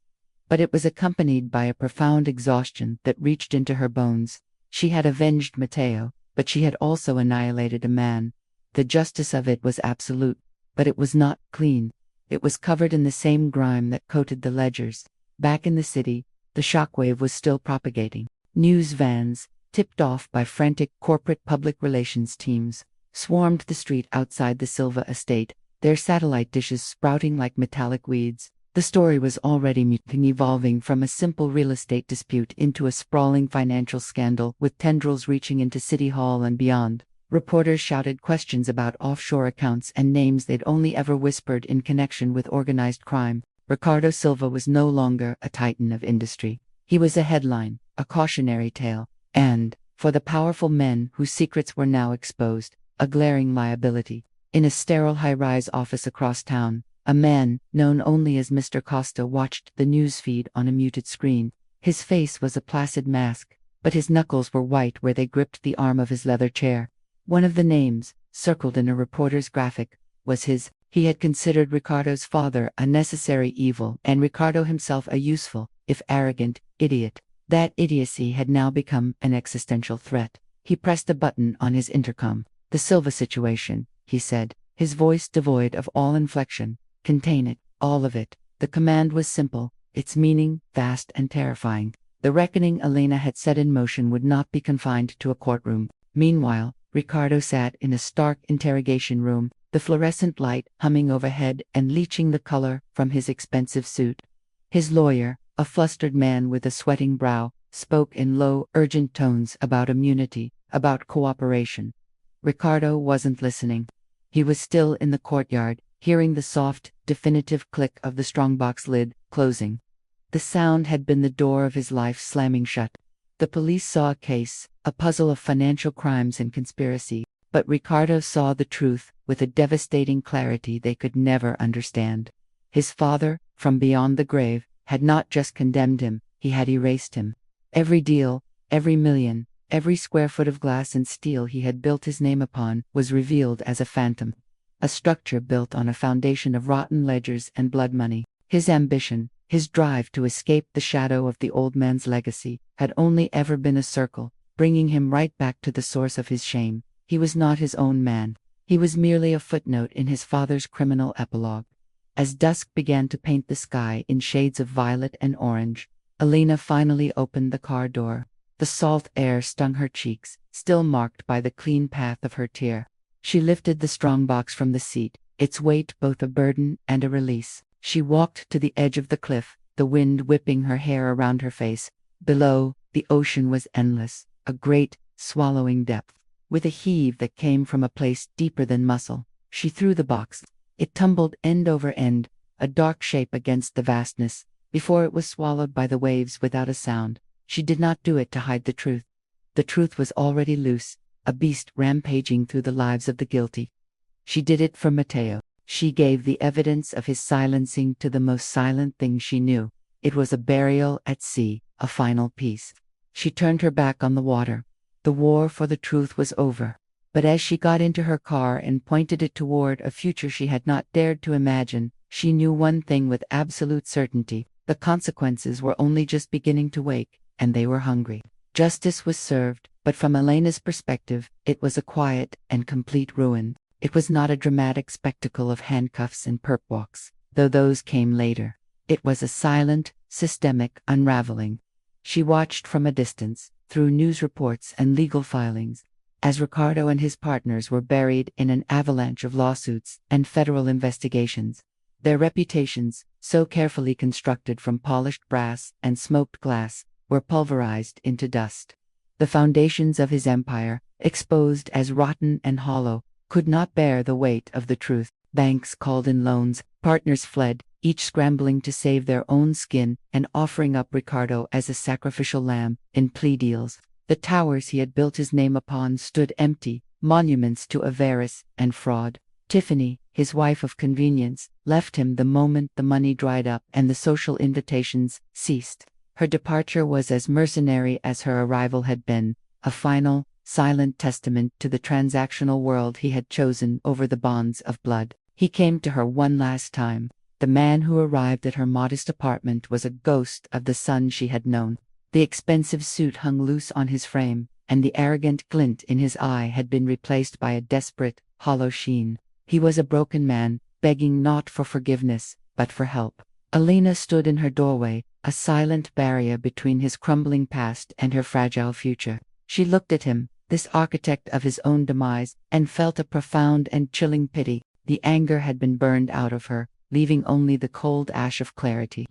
But it was accompanied by a profound exhaustion that reached into her bones. She had avenged Matteo, but she had also annihilated a man. The justice of it was absolute, but it was not clean. It was covered in the same grime that coated the ledgers. Back in the city, the shockwave was still propagating. News vans, tipped off by frantic corporate public relations teams, swarmed the street outside the Silva estate, their satellite dishes sprouting like metallic weeds. The story was already evolving from a simple real estate dispute into a sprawling financial scandal with tendrils reaching into City Hall and beyond. Reporters shouted questions about offshore accounts and names they'd only ever whispered in connection with organized crime. Ricardo Silva was no longer a titan of industry. He was a headline, a cautionary tale, and, for the powerful men whose secrets were now exposed, a glaring liability. In a sterile high-rise office across town, a man, known only as Mr. Costa, watched the news feed on a muted screen. His face was a placid mask, but his knuckles were white where they gripped the arm of his leather chair. One of the names, circled in a reporter's graphic, was his. He had considered Ricardo's father a necessary evil and Ricardo himself a useful, if arrogant, idiot. That idiocy had now become an existential threat. He pressed a button on his intercom. "The Silva situation," he said, his voice devoid of all inflection. "Contain it, all of it." The command was simple, its meaning vast and terrifying. The reckoning Elena had set in motion would not be confined to a courtroom. Meanwhile, Ricardo sat in a stark interrogation room, the fluorescent light humming overhead and leaching the color from his expensive suit. His lawyer, a flustered man with a sweating brow, spoke in low, urgent tones about immunity, about cooperation. Ricardo wasn't listening. He was still in the courtyard, hearing the soft, definitive click of the strongbox lid closing. The sound had been the door of his life slamming shut. The police saw a case, a puzzle of financial crimes and conspiracy, but Ricardo saw the truth with a devastating clarity they could never understand. His father, from beyond the grave, had not just condemned him, he had erased him. Every deal, every million, every square foot of glass and steel he had built his name upon was revealed as a phantom. A structure built on a foundation of rotten ledgers and blood money. His ambition, his drive to escape the shadow of the old man's legacy, had only ever been a circle, bringing him right back to the source of his shame. He was not his own man. He was merely a footnote in his father's criminal epilogue. As dusk began to paint the sky in shades of violet and orange, Elena finally opened the car door. The salt air stung her cheeks, still marked by the clean path of her tear. She lifted the strongbox from the seat, its weight both a burden and a release. She walked to the edge of the cliff, the wind whipping her hair around her face. Below, the ocean was endless, a great, swallowing depth. With a heave that came from a place deeper than muscle, she threw the box. It tumbled end over end, a dark shape against the vastness, before it was swallowed by the waves without a sound. She did not do it to hide the truth. The truth was already loose, a beast rampaging through the lives of the guilty. She did it for Matteo. She gave the evidence of his silencing to the most silent thing she knew. It was a burial at sea, a final piece. She turned her back on the water. The war for the truth was over. But as she got into her car and pointed it toward a future she had not dared to imagine, she knew one thing with absolute certainty: the consequences were only just beginning to wake, and they were hungry. Justice was served, but from Elena's perspective, it was a quiet and complete ruin. It was not a dramatic spectacle of handcuffs and perp walks, though those came later. It was a silent, systemic unraveling. She watched from a distance, through news reports and legal filings, as Ricardo and his partners were buried in an avalanche of lawsuits and federal investigations. Their reputations, so carefully constructed from polished brass and smoked glass, were pulverized into dust. The foundations of his empire, exposed as rotten and hollow, could not bear the weight of the truth. Banks called in loans, partners fled, each scrambling to save their own skin and offering up Ricardo as a sacrificial lamb in plea deals. The towers he had built his name upon stood empty, monuments to avarice and fraud. Tiffany, his wife of convenience, left him the moment the money dried up and the social invitations ceased. Her departure was as mercenary as her arrival had been, a final, silent testament to the transactional world he had chosen over the bonds of blood. He came to her one last time. The man who arrived at her modest apartment was a ghost of the son she had known. The expensive suit hung loose on his frame, and the arrogant glint in his eye had been replaced by a desperate, hollow sheen. He was a broken man, begging not for forgiveness, but for help. Alina stood in her doorway, a silent barrier between his crumbling past and her fragile future. She looked at him, this architect of his own demise, and felt a profound and chilling pity. The anger had been burned out of her, leaving only the cold ash of clarity.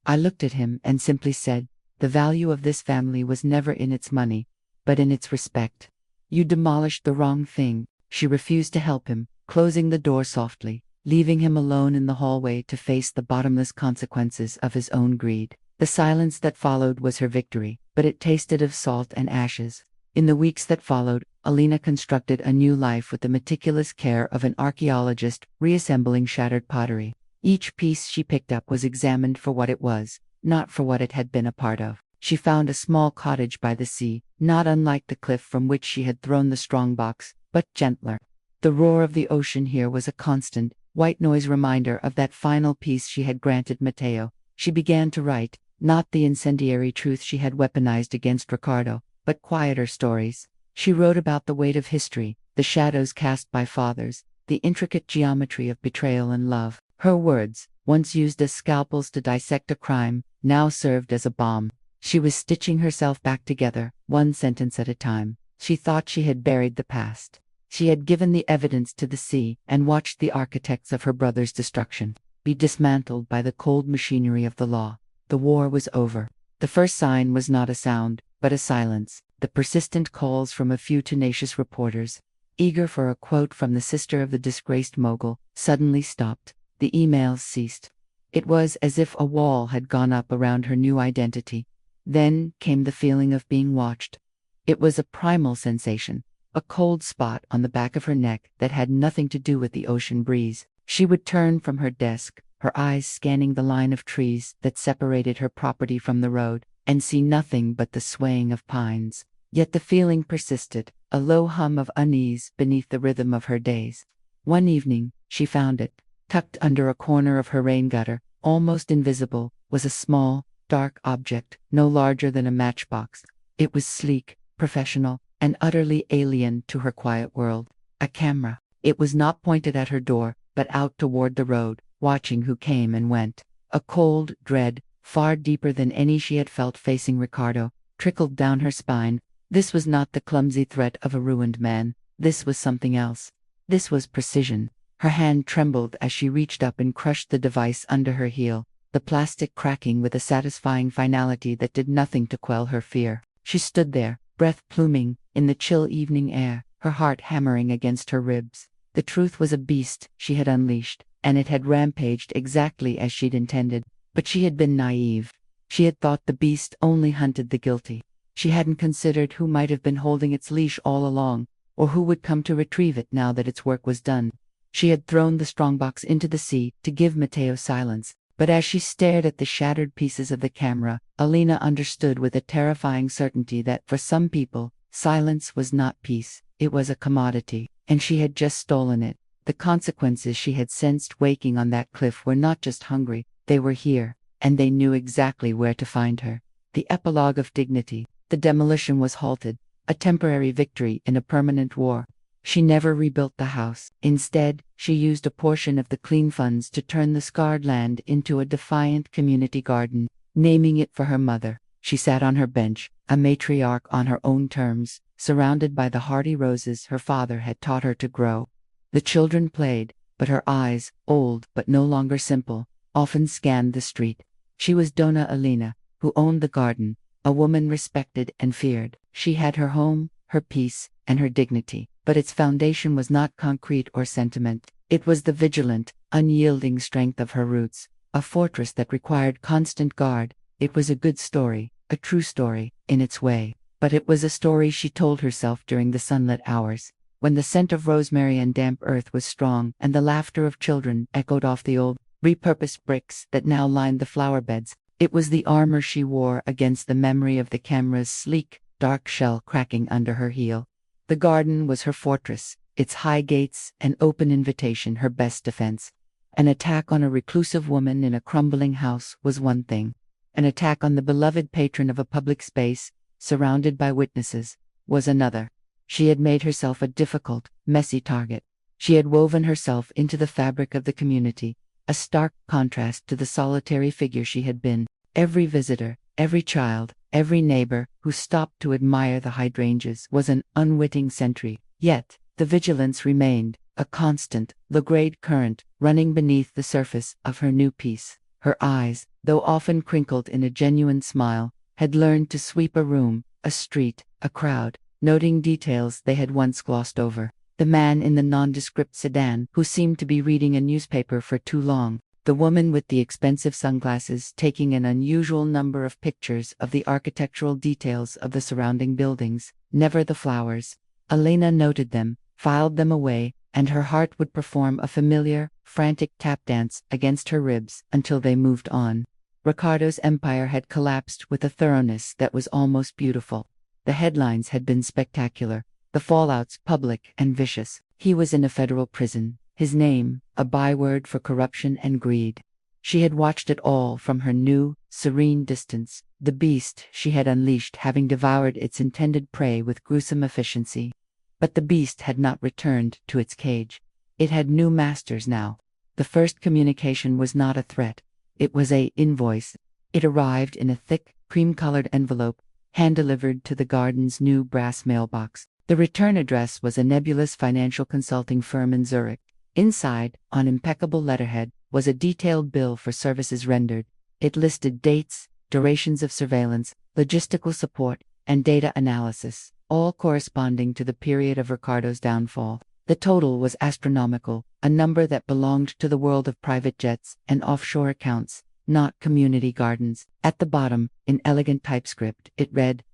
I looked at him and simply said, "The value of this family was never in its money, but in its respect. You demolished the wrong thing." She refused to help him, closing the door softly, leaving him alone in the hallway to face the bottomless consequences of his own greed. The silence that followed was her victory, but it tasted of salt and ashes. In the weeks that followed, Alina constructed a new life with the meticulous care of an archaeologist reassembling shattered pottery. Each piece she picked up was examined for what it was, not for what it had been a part of. She found a small cottage by the sea, not unlike the cliff from which she had thrown the strongbox, but gentler. The roar of the ocean here was a constant, white noise reminder of that final peace she had granted Matteo. She began to write, not the incendiary truth she had weaponized against Ricardo, but quieter stories. She wrote about the weight of history, the shadows cast by fathers, the intricate geometry of betrayal and love. Her words, once used as scalpels to dissect a crime, now served as a balm. She was stitching herself back together, one sentence at a time. She thought she had buried the past. She had given the evidence to the sea and watched the architects of her brother's destruction be dismantled by the cold machinery of the law. The war was over. The first sign was not a sound, but a silence. The persistent calls from a few tenacious reporters, eager for a quote from the sister of the disgraced mogul, suddenly stopped. The emails ceased. It was as if a wall had gone up around her new identity. Then came the feeling of being watched. It was a primal sensation, a cold spot on the back of her neck that had nothing to do with the ocean breeze. She would turn from her desk, her eyes scanning the line of trees that separated her property from the road, and see nothing but the swaying of pines. Yet the feeling persisted, a low hum of unease beneath the rhythm of her days. One evening, she found it. Tucked under a corner of her rain gutter, almost invisible, was a small, dark object, no larger than a matchbox. It was sleek, professional, and utterly alien to her quiet world. A camera. It was not pointed at her door, but out toward the road, watching who came and went. A cold dread, far deeper than any she had felt facing Ricardo, trickled down her spine. This was not the clumsy threat of a ruined man. This was something else. This was precision. Her hand trembled as she reached up and crushed the device under her heel, the plastic cracking with a satisfying finality that did nothing to quell her fear. She stood there, breath pluming, in the chill evening air, her heart hammering against her ribs. The truth was a beast she had unleashed, and it had rampaged exactly as she'd intended. But she had been naive. She had thought the beast only hunted the guilty. She hadn't considered who might have been holding its leash all along, or who would come to retrieve it now that its work was done. She had thrown the strongbox into the sea to give Matteo silence, but as she stared at the shattered pieces of the camera, Alina understood with a terrifying certainty that for some people, silence was not peace, it was a commodity, and she had just stolen it. The consequences she had sensed waking on that cliff were not just hungry, they were here, and they knew exactly where to find her. The epilogue of dignity. The demolition was halted, a temporary victory in a permanent war. She never rebuilt the house. Instead, she used a portion of the clean funds to turn the scarred land into a defiant community garden, naming it for her mother. She sat on her bench, a matriarch on her own terms, surrounded by the hardy roses her father had taught her to grow. The children played, but her eyes, old but no longer simple, often scanned the street. She was Donna Alina, who owned the garden, a woman respected and feared. She had her home, her peace, and her dignity, but its foundation was not concrete or sentiment. It was the vigilant, unyielding strength of her roots, a fortress that required constant guard. It was a good story, a true story, in its way, but it was a story she told herself during the sunlit hours, when the scent of rosemary and damp earth was strong and the laughter of children echoed off the old, repurposed bricks that now lined the flower beds. It was the armor she wore against the memory of the camera's sleek, dark shell cracking under her heel. The garden was her fortress, its high gates and open invitation her best defense. An attack on a reclusive woman in a crumbling house was one thing. An attack on the beloved patron of a public space, surrounded by witnesses, was another. She had made herself a difficult, messy target. She had woven herself into the fabric of the community, a stark contrast to the solitary figure she had been. Every visitor, every child, every neighbor who stopped to admire the hydrangeas was an unwitting sentry. Yet, the vigilance remained, a constant, low-grade current running beneath the surface of her new piece. Her eyes, though often crinkled in a genuine smile, had learned to sweep a room, a street, a crowd, noting details they had once glossed over. The man in the nondescript sedan who seemed to be reading a newspaper for too long. The woman with the expensive sunglasses taking an unusual number of pictures of the architectural details of the surrounding buildings. Never the flowers. Elena noted them, filed them away, and her heart would perform a familiar, frantic tap dance against her ribs until they moved on. Ricardo's empire had collapsed with a thoroughness that was almost beautiful. The headlines had been spectacular, the fallouts public and vicious. He was in a federal prison, his name, a byword for corruption and greed. She had watched it all from her new, serene distance, the beast she had unleashed having devoured its intended prey with gruesome efficiency. But the beast had not returned to its cage. It had new masters now. The first communication was not a threat. It was an invoice. It arrived in a thick, cream-colored envelope, hand-delivered to the garden's new brass mailbox. The return address was a nebulous financial consulting firm in Zurich. Inside, on impeccable letterhead, was a detailed bill for services rendered. It listed dates, durations of surveillance, logistical support, and data analysis, all corresponding to the period of Ricardo's downfall. The total was astronomical, a number that belonged to the world of private jets and offshore accounts, not community gardens. At the bottom, in elegant typescript, it read,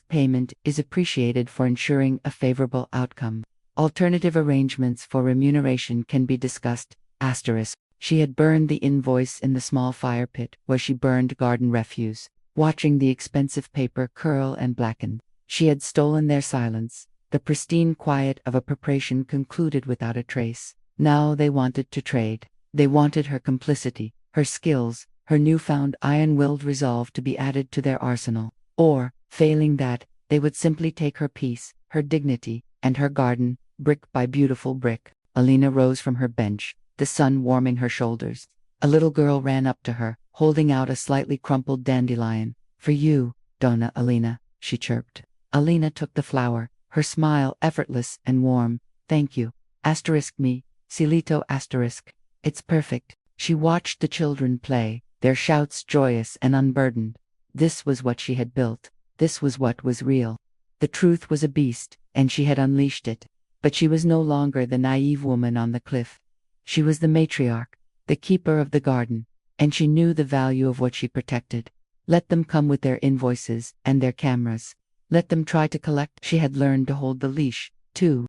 "Payment is appreciated for ensuring a favorable outcome. Alternative arrangements for remuneration can be discussed." She had burned the invoice in the small fire pit where she burned garden refuse, watching the expensive paper curl and blacken. She had stolen their silence. The pristine quiet of a preparation concluded without a trace. Now they wanted to trade. They wanted her complicity, her skills, her newfound iron-willed resolve to be added to their arsenal. Or, failing that, they would simply take her peace, her dignity, and her garden, brick by beautiful brick. Elena rose from her bench, the sun warming her shoulders. A little girl ran up to her, holding out a slightly crumpled dandelion. "For you, Donna Elena," she chirped. Elena took the flower, her smile effortless and warm. "Thank you. Me, Silito *. It's perfect." She watched the children play, their shouts joyous and unburdened. This was what she had built. This was what was real. The truth was a beast, and she had unleashed it. But she was no longer the naive woman on the cliff. She was the matriarch, the keeper of the garden, and she knew the value of what she protected. Let them come with their invoices and their cameras. Let them try to collect. She had learned to hold the leash, too.